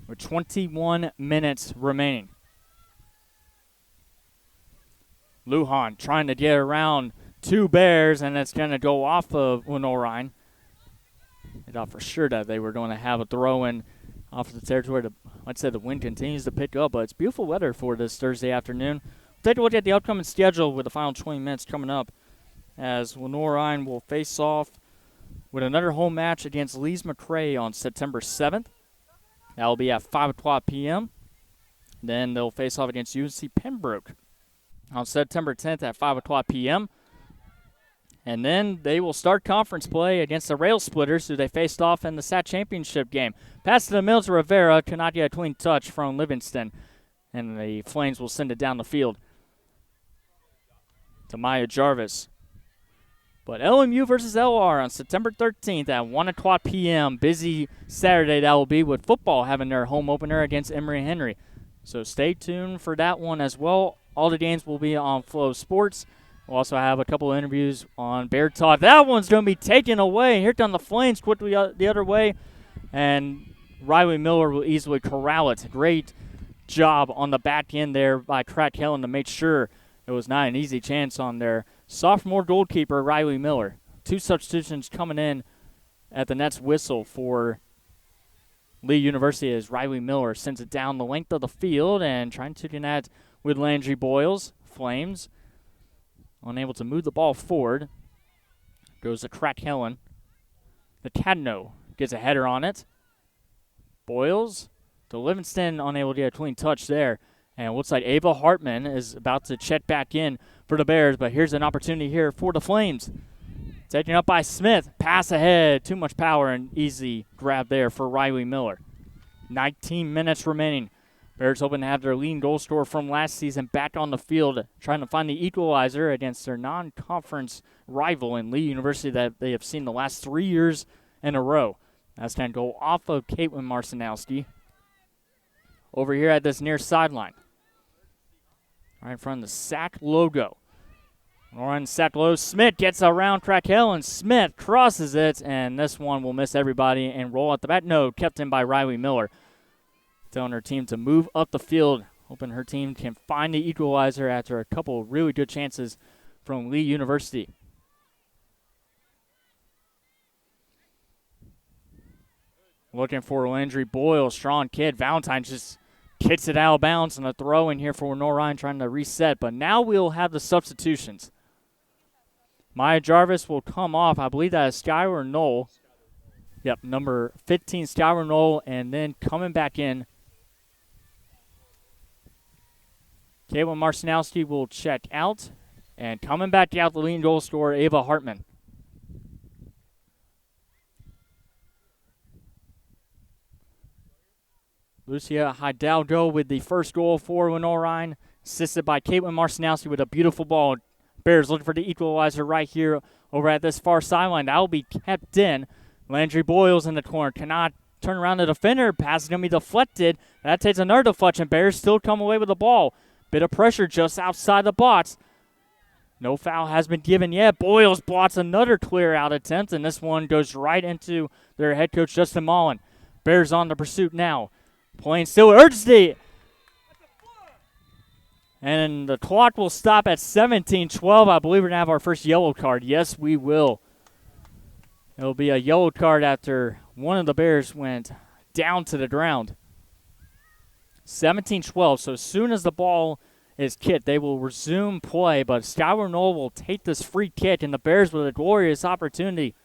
with 21 minutes remaining. Lujan trying to get around 2 Bears, and it's going to go off of Lenoir-Rhyne. I thought for sure that they were going to have a throw-in off the territory. Like I said, the wind continues to pick up, but it's beautiful weather for this Thursday afternoon. Take a look at the upcoming schedule with the final 20 minutes coming up as Lenoir-Rhyne will face off with another home match against Lees-McRae on September 7th. That will be at 5 o'clock p.m. Then they'll face off against UNC Pembroke on September 10th at 5 o'clock p.m. And then they will start conference play against the Rail Splitters, who they faced off in the SAC championship game. Pass to the middle to Rivera, cannot get a clean touch from Livingston. And the Flames will send it down the field to Maya Jarvis. But LMU versus LR on September 13th at 1 o'clock p.m. Busy Saturday that will be, with football having their home opener against Emory Henry. So stay tuned for that one as well. All the games will be on Flow Sports. We'll also have a couple of interviews on Bear Talk. That one's going to be taken away. Here come the Flames quickly the other way. And Riley Miller will easily corral it. Great job on the back end there by Crack Helen to make sure it was not an easy chance on their sophomore goalkeeper, Riley Miller. 2 substitutions coming in at the net's whistle for Lee University as Riley Miller sends it down the length of the field and trying to connect with Landry Boyles. Flames unable to move the ball forward. Goes to Crack Helen. The Cadno gets a header on it. Boyles to Livingston, unable to get a clean touch there. And it looks like Ava Hartman is about to check back in for the Bears, but here's an opportunity here for the Flames. Taken up by Smith. Pass ahead. Too much power and easy grab there for Riley Miller. 19 minutes remaining. Bears hoping to have their leading goal scorer from last season back on the field, trying to find the equalizer against their non-conference rival in Lee University that they have seen the last 3 years in a row. That's going to go off of Caitlin Marcinowski. Over here at this near sideline. Right in front of the SAC logo. Lauren SAC logo. Smith gets around Crackell, and Smith crosses it, and this one will miss everybody and roll at the back. No, kept in by Riley Miller. Telling her team to move up the field, hoping her team can find the equalizer after a couple of really good chances from Lee University. Looking for Landry Boyle, strong kid. Valentine just kicks it out of bounds, and a throw in here for Lenoir-Rhyne trying to reset. But now we'll have the substitutions. Maya Jarvis will come off. I believe that is Skylar Knoll. Yep, number 15, Skylar Knoll, and then coming back in, Caitlin Marcinowski will check out, and coming back out, the leading goal scorer, Ava Hartman. Lucia Hidalgo with the first goal for Lenoir-Rhyne, assisted by Caitlin Marcinowski with a beautiful ball. Bears looking for the equalizer right here over at this far sideline. That will be kept in. Landry Boyles in the corner cannot turn around the defender. Pass is going to be deflected. That takes another deflection. Bears still come away with the ball. Bit of pressure just outside the box. No foul has been given yet. Boyles blots another clear out attempt, and this one goes right into their head coach, Justin Mullen. Bears on the pursuit now. Playing still urgency. And the clock will stop at 17:12. I believe we're going to have our first yellow card. Yes, we will. It'll be a yellow card after one of the Bears went down to the ground. 17-12, so as soon as the ball is kicked, they will resume play, but Skylar Knoll will take this free kick, and the Bears with a glorious opportunity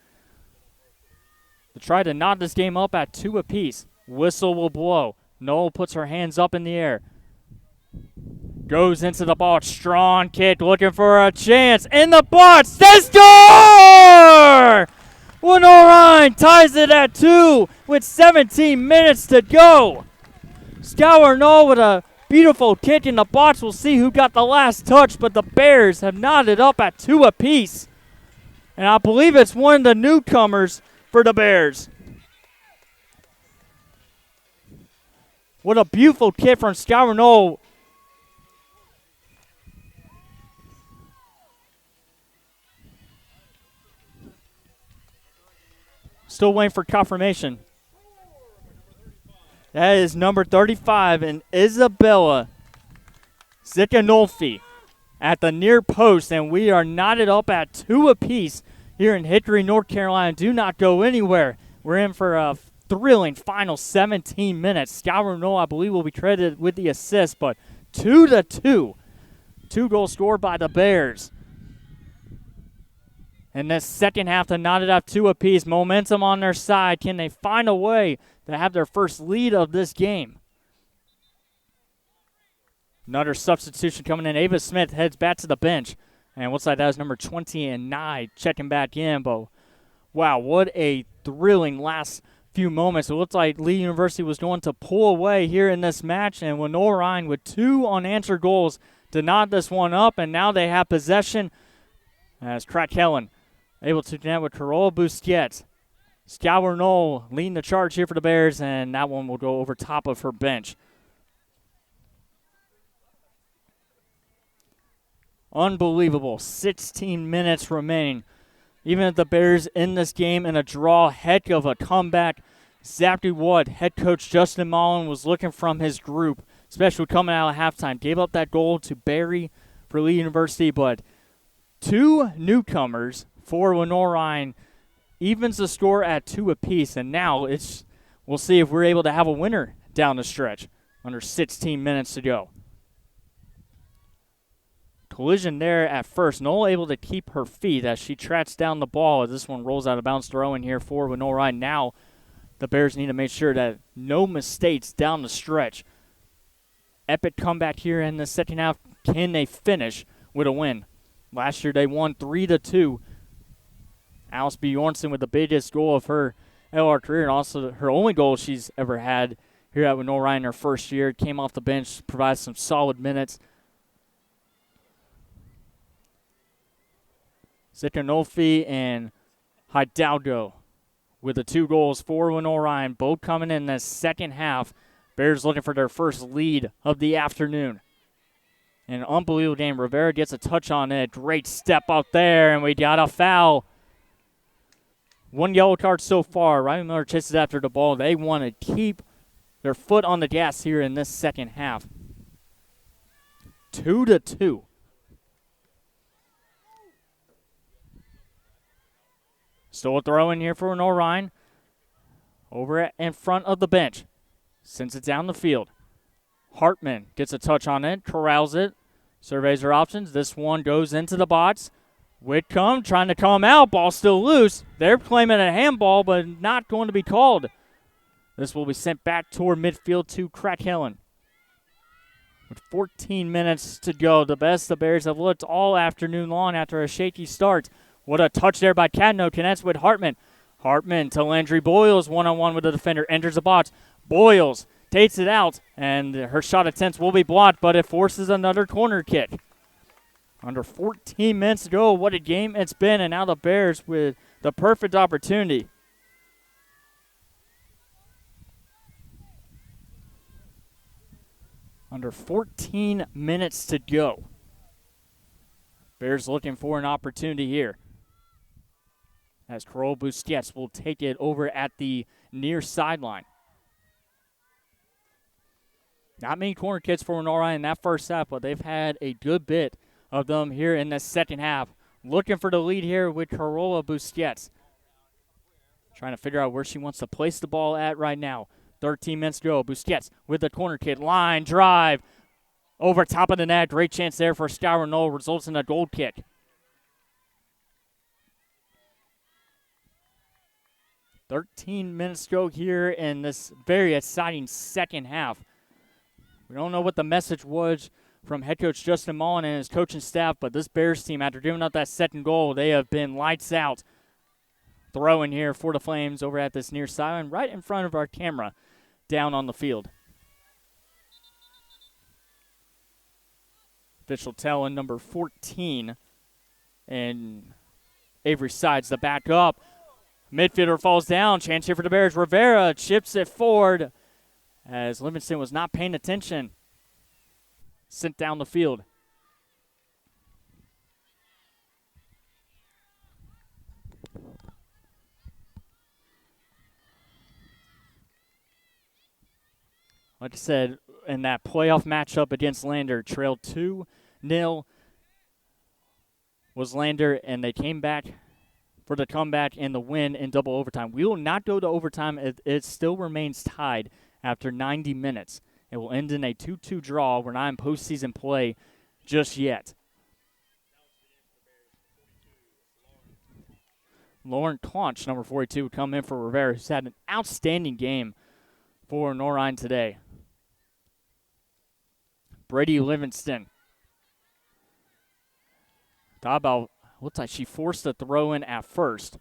to try to knot this game up at 2 apiece. Whistle will blow. Knoll puts her hands up in the air. Goes into the box. Strong kick, looking for a chance. In the box. They score! Lenoir-Rhyne ties it at 2 with 17 minutes to go. Skylar Knoll with a beautiful kick in the box. We'll see who got the last touch, but the Bears have knotted up at 2 apiece. And I believe it's one of the newcomers for the Bears. What a beautiful kick from Skylar Knoll. Still waiting for confirmation. That is number 35, and Isabella Zicanolfi at the near post, and we are knotted up at 2 apiece here in Hickory, North Carolina. Do not go anywhere. We're in for a thrilling final 17 minutes. Skylar Knoll, I believe, will be credited with the assist, but 2-2. 2 goals scored by the Bears. And this second half to knot it up 2 apiece. Momentum on their side. Can they find a way to have their first lead of this game? Another substitution coming in. Ava Smith heads back to the bench. And looks like that was number 20 and 9 checking back in. But wow, what a thrilling last few moments. It looked like Lee University was going to pull away here in this match. And Lenoir-Rhyne with 2 unanswered goals to knot this one up. And now they have possession as Crack Helen able to connect with Carola Busquets. Skylar Knoll leading the charge here for the Bears, and that one will go over top of her bench. Unbelievable. 16 minutes remaining. Even if the Bears in this game in a draw, heck of a comeback. Exactly what head coach Justin Mullen was looking from his group, especially coming out of halftime. Gave up that goal to Barry for Lee University, but 2 newcomers for Lenoir-Rhyne evens the score at 2 apiece, and now we'll see if we're able to have a winner down the stretch under 16 minutes to go. Collision there at first. Noel able to keep her feet as she tracks down the ball as this one rolls out of bounds. Throw in here for Lenoir-Rhyne. Now the Bears need to make sure that no mistakes down the stretch. Epic comeback here in the second half. Can they finish with a win? Last year they won 3-2. Alice Bjornsson with the biggest goal of her LR career and also her only goal she's ever had here at Lenoir-Rhyne her first year. Came off the bench, provided some solid minutes. Zikanolfi and Hidalgo with the 2 goals for Lenoir-Rhyne, both coming in the second half. Bears looking for their first lead of the afternoon. An unbelievable game. Rivera gets a touch on it. Great step out there, and we got a foul. 1 yellow card so far. Riley Miller chases after the ball. They want to keep their foot on the gas here in this second half. 2-2. Still a throw in here for Lenoir-Rhyne. Over in front of the bench. Sends it down the field. Hartman gets a touch on it, corrals it, surveys her options. This one goes into the box. Whitcomb trying to come out. Ball still loose. They're claiming a handball, but not going to be called. This will be sent back toward midfield to Crack Helen. With 14 minutes to go, the best the Bears have looked all afternoon long after a shaky start. What a touch there by Cadno. Connects with Hartman. Hartman to Landry Boyles, one-on-one with the defender. Enters the box. Boyles takes it out, and her shot attempts will be blocked, but it forces another corner kick. Under 14 minutes to go, what a game it's been, and now the Bears with the perfect opportunity. Under 14 minutes to go. Bears looking for an opportunity here. As Carol Busquets will take it over at the near sideline. Not many corner kicks for Lenoir-Rhyne in that first half, but they've had a good bit of them here in the second half. Looking for the lead here with Carola Busquets. Trying to figure out where she wants to place the ball at right now. 13 minutes to go. Busquets with the corner kick. Line drive. Over top of the net. Great chance there for Skylar Knoll. Results in a goal kick. "13 minutes to go here in this very exciting second half. We don't know what the message was from head coach Justin Mullen and his coaching staff, but this Bears team, after giving up that second goal, they have been lights out. Throw in here for the Flames over at this near sideline, right in front of our camera down on the field. Official tell in number 14. And Avery Sides the back up. Midfielder falls down. Chance here for the Bears. Rivera chips it forward as Livingston was not paying attention. Sent down the field. Like I said, in that playoff matchup against Lander, trailed 2-0 was Lander, and they came back for the comeback and the win in double overtime. We will not go to overtime. It still remains tied after 90 minutes. It will end in a 2-2 draw. We're not in postseason play just yet. Lauren Claunch, number 42, would come in for Rivera, who's had an outstanding game for Lenoir-Rhyne today. Brady Livingston. Thought about, looks like she forced the throw in at first.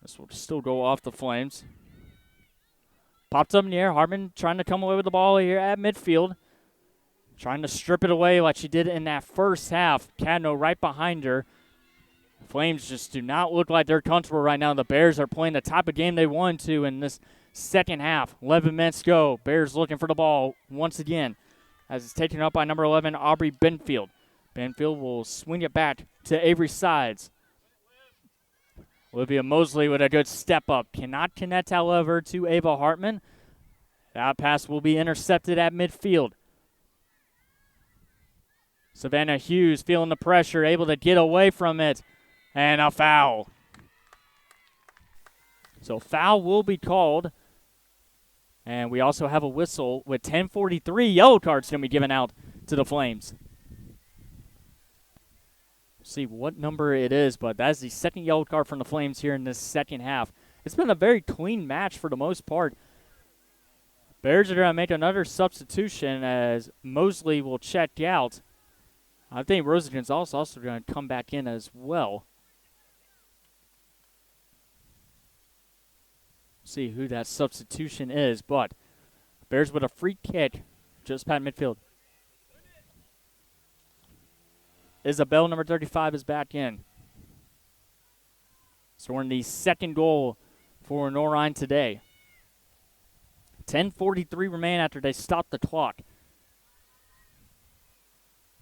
This will still go off the Flames. Popped up in the air. Hartman trying to come away with the ball here at midfield. Trying to strip it away like she did in that first half. Cadno right behind her. Flames just do not look like they're comfortable right now. The Bears are playing the type of game they wanted to in this second half. 11 minutes to go. Bears looking for the ball once again as it's taken up by number 11, Aubrey Benfield. Benfield will swing it back to Avery Sides. Olivia Mosley with a good step up. Cannot connect, however, to Ava Hartman. That pass will be intercepted at midfield. Savannah Hughes feeling the pressure, able to get away from it. And a foul. So foul will be called. And we also have a whistle with 10:43. Yellow cards going to be given out to the Flames. See what number it is, but that's the second yellow card from the Flames here in this second half. It's been a very clean match for the most part. Bears are going to make another substitution as Mosley will check out. I think Rosengen's also going to come back in as well. See who that substitution is, but Bears with a free kick just past midfield. Isabel, number 35, is back in. Scoring the second goal for Lenoir-Rhyne today. 10:43 remain after they stopped the clock.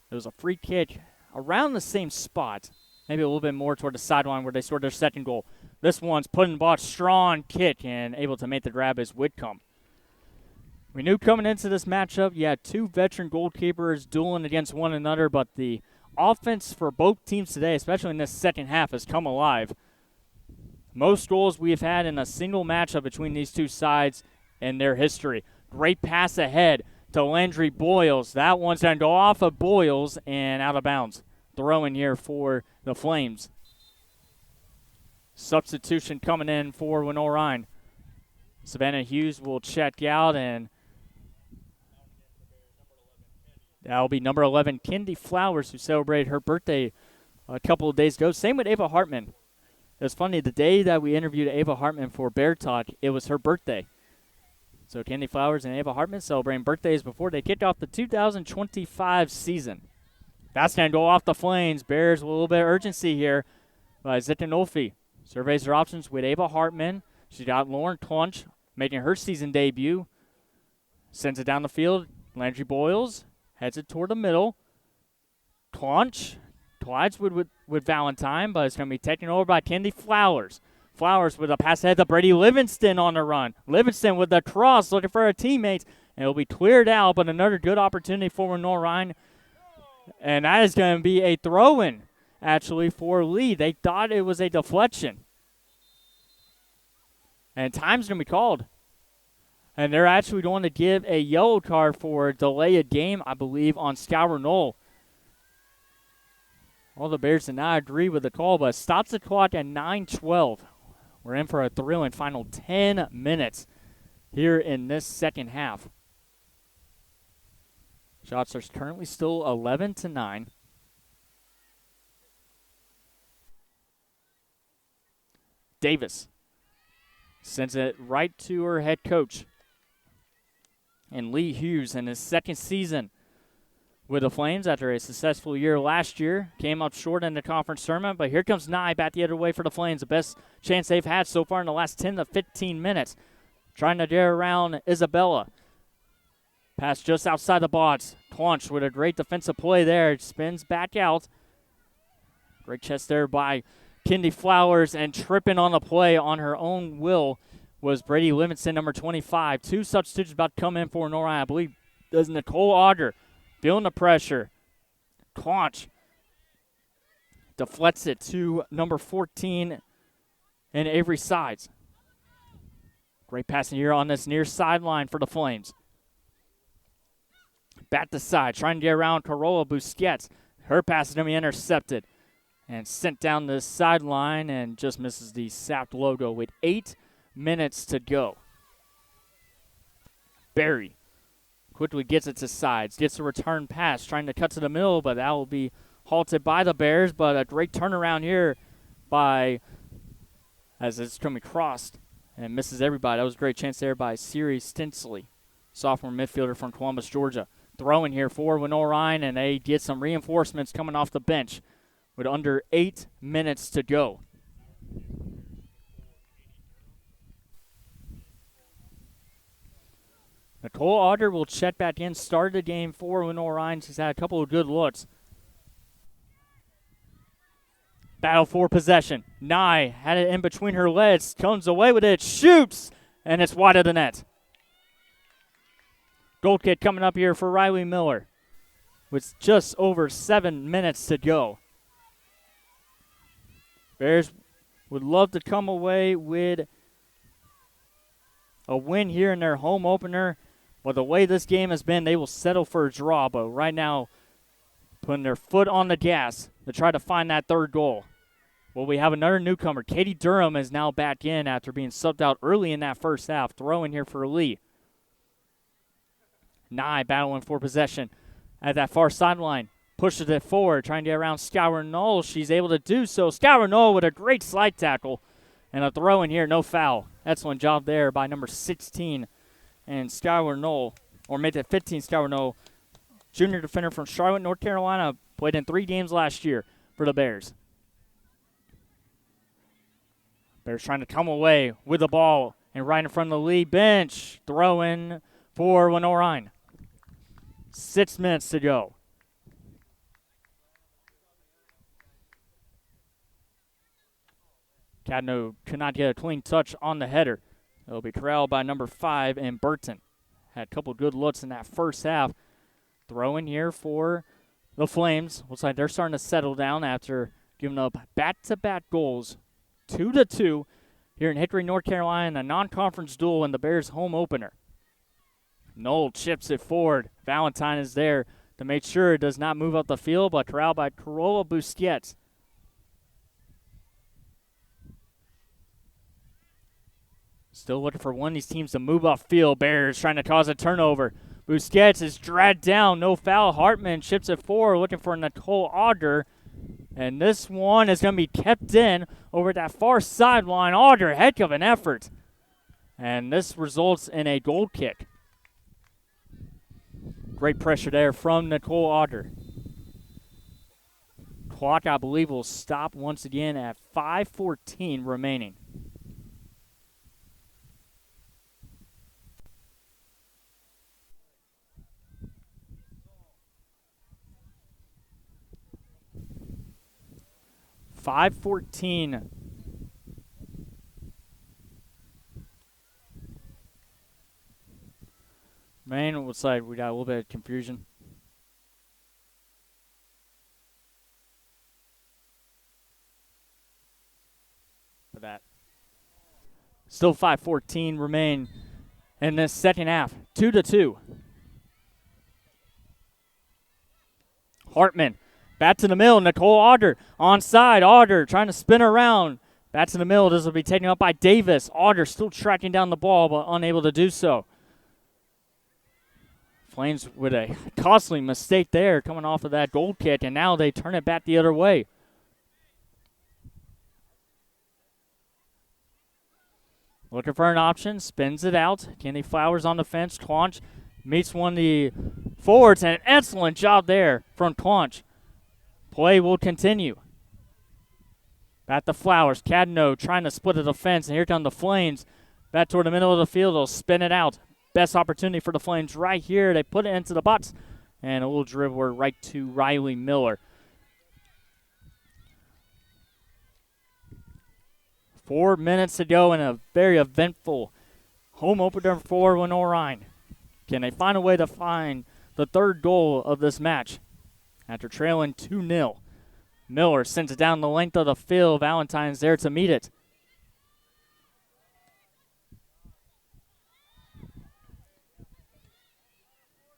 It was a free kick around the same spot, maybe a little bit more toward the sideline where they scored their second goal. This one's put in the box, strong kick, and able to make the grab is Whitcomb. We knew coming into this matchup, you had two veteran goalkeepers dueling against one another, but the offense for both teams today, especially in this second half, has come alive. Most goals we have had in a single matchup between these two sides in their history. Great pass ahead to Landry Boyles. That one's going to go off of Boyles and out of bounds. Throw in here for the Flames. Substitution coming in for Lenoir-Rhyne. Savannah Hughes will check out, and that'll be number 11, Kendi Flowers, who celebrated her birthday a couple of days ago. Same with Ava Hartman. It's funny, the day that we interviewed Ava Hartman for Bear Talk, it was her birthday. So Kendi Flowers and Ava Hartman celebrating birthdays before they kicked off the 2025 season. That's going to go off the Flames. Bears with a little bit of urgency here by Zitanolfi. Surveys her options with Ava Hartman. She got Lauren Tunch making her season debut. Sends it down the field. Landry Boyles heads it toward the middle. Tunch collides with Valentine, but it's going to be taken over by Kendi Flowers. Flowers with a pass ahead to Brady Livingston on the run. Livingston with the cross looking for her teammates. And it'll be cleared out, but another good opportunity for Lenoir-Rhyne. And that is going to be a throw-in, actually, for Lee. They thought it was a deflection. And time's going to be called. And they're actually going to give a yellow card for delay a game, I believe, on Scour Knoll. All the Bears did not agree with the call, but stops the clock at 9:12. We're in for a thrilling final 10 minutes here in this second half. Shots are currently still 11-9. Davis sends it right to her head coach. And Lee Hughes, in his second season with the Flames after a successful year last year, came up short in the conference tournament, but here comes Nye back the other way for the Flames, the best chance they've had so far in the last 10 to 15 minutes. Trying to dare around Isabella. Pass just outside the box. Claunch with a great defensive play there. It spins back out. Great chest there by Kendi Flowers, and tripping on the play on her own will was Brady Livingston, number 25. Two substitutes about to come in for Lenoir-Rhyne. I believe does Nicole Auger. Feeling the pressure. Claunch deflects it to number 14 and Avery Sides. Great passing here on this near sideline for the Flames. Back to side, trying to get around Carola Busquets. Her pass is going to be intercepted and sent down the sideline and just misses the SAC logo with 8 minutes to go. Barry quickly gets it to Sides, gets a return pass, trying to cut to the middle, but that will be halted by the Bears. But a great turnaround here by, as it's coming crossed and misses everybody. That was a great chance there by Siri Stinsley, sophomore midfielder from Columbus, Georgia. Throwing here for Lenoir-Rhyne, and they get some reinforcements coming off the bench with under 8 minutes to go. Nicole Auger will check back in, start the game for Lenoir-Rhyne. She's had a couple of good looks. Battle for possession. Nye had it in between her legs, comes away with it, shoots, and it's wide of the net. Goal kick coming up here for Riley Miller with just over 7 minutes to go. Bears would love to come away with a win here in their home opener, But the way this game has been, they will settle for a draw. But right now, putting their foot on the gas to try to find that third goal. Well, we have another newcomer. Katie Durham is now back in after being subbed out early in that first half. Throwing here for Lee. Nye battling for possession at that far sideline. Pushes it forward, trying to get around Skylar Knoll. She's able to do so. Skylar Knoll with a great slide tackle. And a throw in here, no foul. Excellent job there by number 16. And Skylar Knoll, or made it 15, Skylar Knoll, junior defender from Charlotte, North Carolina, played in 3 games last year for the Bears. Bears trying to come away with the ball and right in front of the Lee bench. Throw in for Lenoir-Rhyne. 6 minutes to go. Cadno could not get a clean touch on the header. It'll be corralled by number 5 and Burton. Had a couple good looks in that first half. Throw in here for the Flames. Looks like they're starting to settle down after giving up back-to-back goals. 2-2 here in Hickory, North Carolina, a non-conference duel in the Bears' home opener. Knoll chips it forward. Valentine is there to make sure it does not move up the field, but corralled by Carola Busquets. Still looking for one of these teams to move off field. Bears trying to cause a turnover. Busquets is dragged down. No foul. Hartman chips it forward, looking for Nicole Auger. And this one is going to be kept in over that far sideline. Auger, heck of an effort. And this results in a goal kick. Great pressure there from Nicole Auger. Clock, I believe, will stop once again at 5:14 remaining. .5:14. Man, it looks like we got a little bit of confusion. For that. Still 5:14 remain in this second half. 2-2. Hartman. Back to the middle, Nicole Auger onside. Auger trying to spin around. Back to the middle. This will be taken up by Davis. Auger still tracking down the ball, but unable to do so. Flames with a costly mistake there coming off of that goal kick, and now they turn it back the other way. Looking for an option, spins it out. Kenny Flowers on the fence. Claunch meets one of the forwards, and an excellent job there from Claunch. Play will continue. Back to Flowers. Cadno trying to split the defense, and here come the Flames. Back toward the middle of the field. They'll spin it out. Best opportunity for the Flames right here. They put it into the box, and a little dribbler right to Riley Miller. 4 minutes to go in a very eventful home opener for Lenoir-Rhyne. Can they find a way to find the third goal of this match? After trailing 2-0. Miller sends it down the length of the field. Valentine's there to meet it.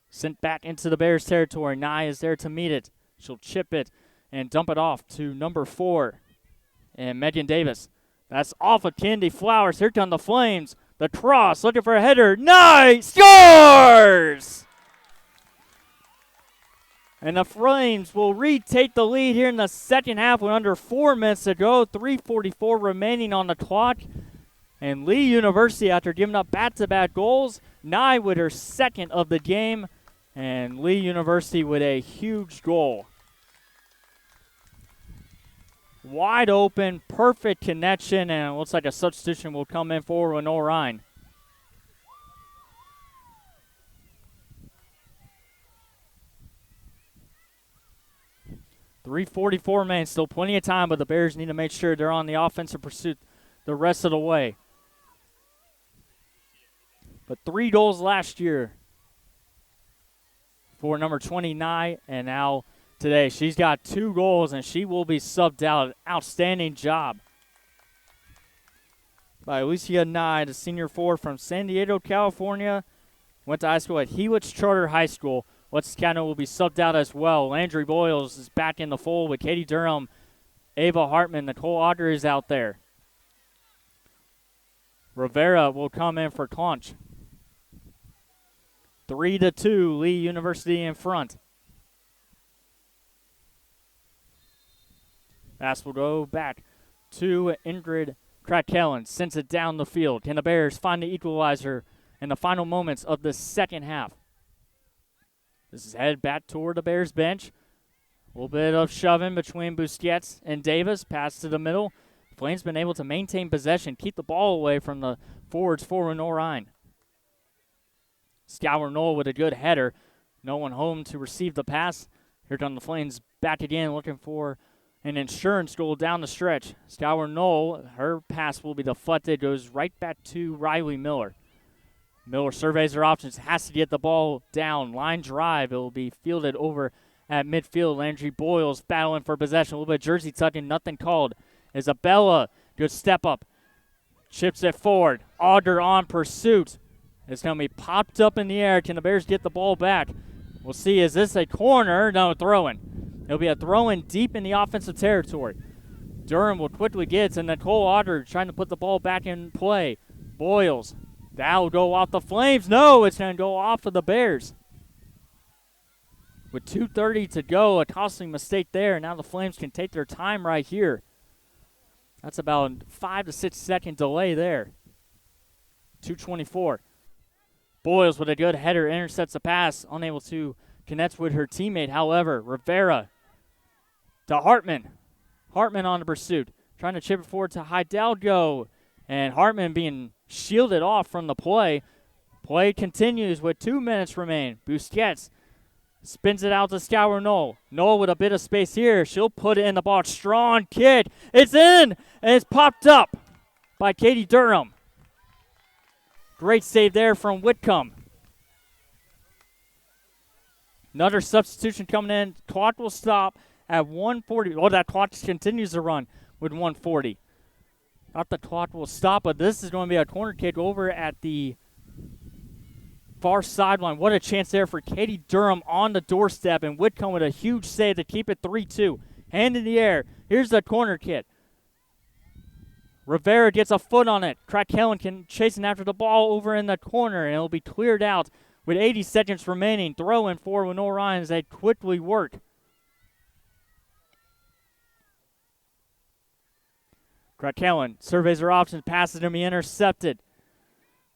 Sent back into the Bears territory. Nye is there to meet it. She'll chip it and dump it off to number 4. And Megan Davis. That's off of Candy Flowers. Here come the Flames. The cross, looking for a header. Nye scores! And the Flames will retake the lead here in the second half with under 4 minutes to go. 3:44 remaining on the clock. And Lee University, after giving up back-to-back goals, Nye with her second of the game. And Lee University with a huge goal. Wide open, perfect connection, and it looks like a substitution will come in for Lenoir-Rhyne. .344 remains, still plenty of time, but the Bears need to make sure they're on the offensive pursuit the rest of the way. But 3 goals last year for number 29, and now today she's got 2 goals, and she will be subbed out. Outstanding job by Alicia Nye, the senior forward from San Diego, California. went to high school at Hewitt's Charter High School. What's Canada will be subbed out as well. Landry Boyles is back in the fold with Katie Durham, Ava Hartman, Nicole Otter is out there. Rivera will come in for Conch. 3-2, Lee University in front. Pass will go back to Ingrid Krakellen. Sends it down the field. Can the Bears find the equalizer in the final moments of the second half? This is headed back toward the Bears bench. A little bit of shoving between Busquets and Davis. Pass to the middle. Flames been able to maintain possession, keep the ball away from the forwards for Lenoir-Rhyne. Scour Knoll with a good header. No one home to receive the pass. Here come the Flames back again, looking for an insurance goal down the stretch. Scour Knoll, her pass will be deflected, goes right back to Riley Miller. Miller surveys her options, has to get the ball down. Line drive, it will be fielded over at midfield. Landry Boyles battling for possession. A little bit of jersey tugging, nothing called. Isabella, good step up. Chips it forward. Auger on pursuit. It's going to be popped up in the air. Can the Bears get the ball back? We'll see. Is this a corner? No, throw-in. It'll be a throw-in deep in the offensive territory. Durham will quickly get to Nicole Auger trying to put the ball back in play. Boyles. That'll go off the Flames. No, it's going to go off of the Bears. With 2:30 to go, a costly mistake there. Now the Flames can take their time right here. That's about a 5 to 6 second delay there. 2:24. Boyles with a good header intercepts the pass, unable to connect with her teammate. However, Rivera to Hartman. Hartman on the pursuit, trying to chip it forward to Hidalgo. And Hartman being shielded off from the play. Play continues with 2 minutes remain. Busquets spins it out to Scour Knoll. Knoll with a bit of space here. She'll put it in the box. Strong kick. It's in, and it's popped up by Katie Durham. Great save there from Whitcomb. Another substitution coming in. Clock will stop at 1:40. Oh, that clock continues to run with 1:40. Not the clock will stop, but this is going to be a corner kick over at the far sideline. What a chance there for Katie Durham on the doorstep, and Whitcomb with a huge save to keep it 3-2. Hand in the air. Here's the corner kick. Rivera gets a foot on it. Krakellen chasing after the ball over in the corner, and it'll be cleared out with 80 seconds remaining. Throw in for Lenoir-Rhyne as they quickly work. Krakellen surveys her options, passes to be intercepted.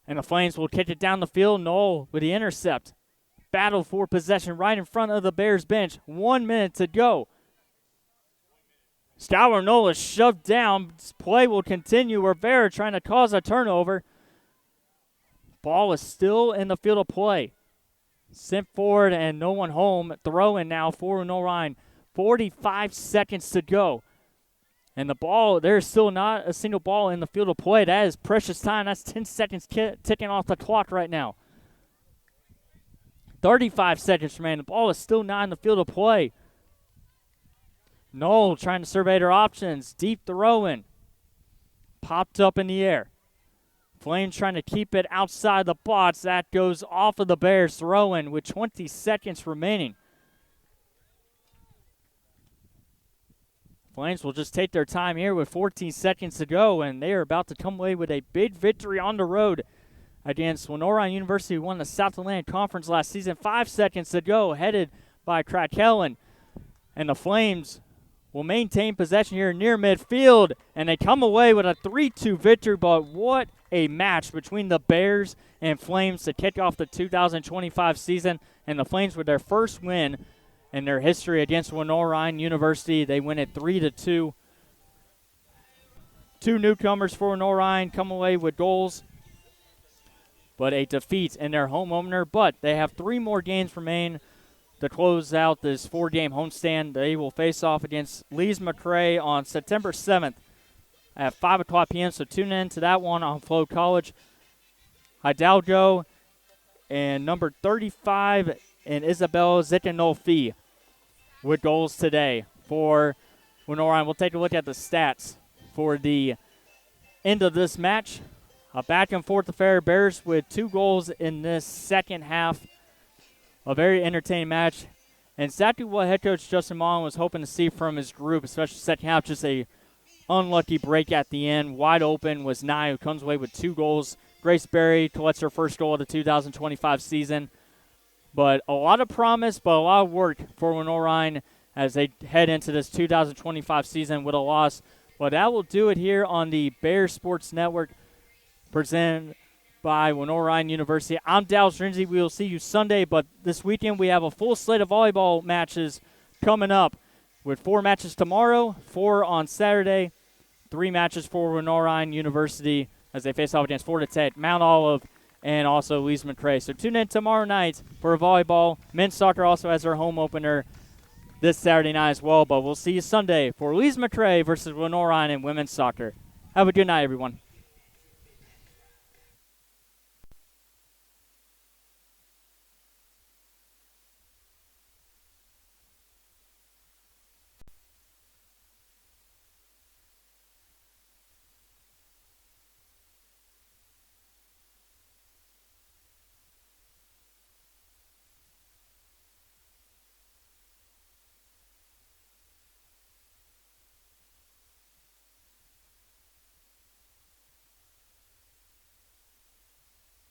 And the Flames will kick it down the field. Knoll with the intercept. Battle for possession right in front of the Bears bench. 1 minute to go. Scour Knoll is shoved down. This play will continue. Rivera trying to cause a turnover. Ball is still in the field of play. Sent forward and no one home. Throw in now for Lenoir-Rhyne. 45 seconds to go. And the ball, there's still not a single ball in the field of play. That is precious time. That's 10 seconds ticking off the clock right now. 35 seconds remaining. The ball is still not in the field of play. Knoll trying to survey their options. Deep throw-in. Popped up in the air. Flames trying to keep it outside the box. That goes off of the Bears throw-in with 20 seconds remaining. Flames will just take their time here with 14 seconds to go, and they are about to come away with a big victory on the road against Lenoir-Rhyne University, who won the South Atlantic Conference last season. 5 seconds to go, headed by Krakellen. And the Flames will maintain possession here near midfield, and they come away with a 3-2 victory. But what a match between the Bears and Flames to kick off the 2025 season. And the Flames with their first win in their history against Lenoir-Rhyne University. They win it 3-2. Two newcomers for Lenoir-Rhyne come away with goals, but a defeat in their home opener. But they have 3 more games remain to close out this 4-game homestand. They will face off against Lees McRae on September 7th at 5 o'clock p.m. So tune in to that one on FloCollege. Hidalgo and number 35 and Isabel Zikanolfi with goals today for Lenoir-Rhyne. We'll take a look at the stats for the end of this match. A back-and-forth affair. Bears with 2 goals in this second half. A very entertaining match. And exactly what head coach Justin Mullen was hoping to see from his group, especially second half, just a unlucky break at the end. Wide open was Nye, who comes away with 2 goals. Grace Berry collects her first goal of the 2025 season. But a lot of promise, but a lot of work for Lenoir-Rhyne as they head into this 2025 season with a loss. But that will do it here on the Bears Sports Network, presented by Lenoir-Rhyne University. I'm Dallas Rinsey. We will see you Sunday, but this weekend we have a full slate of volleyball matches coming up with 4 matches tomorrow, 4 on Saturday, 3 matches for Lenoir-Rhyne University as they face off against Florida Tech, Mount Olive, and also Louise McRae. So tune in tomorrow night for volleyball. Men's soccer also has their home opener this Saturday night as well, but we'll see you Sunday for Louise McRae versus Lenoir-Rhyne in women's soccer. Have a good night, everyone.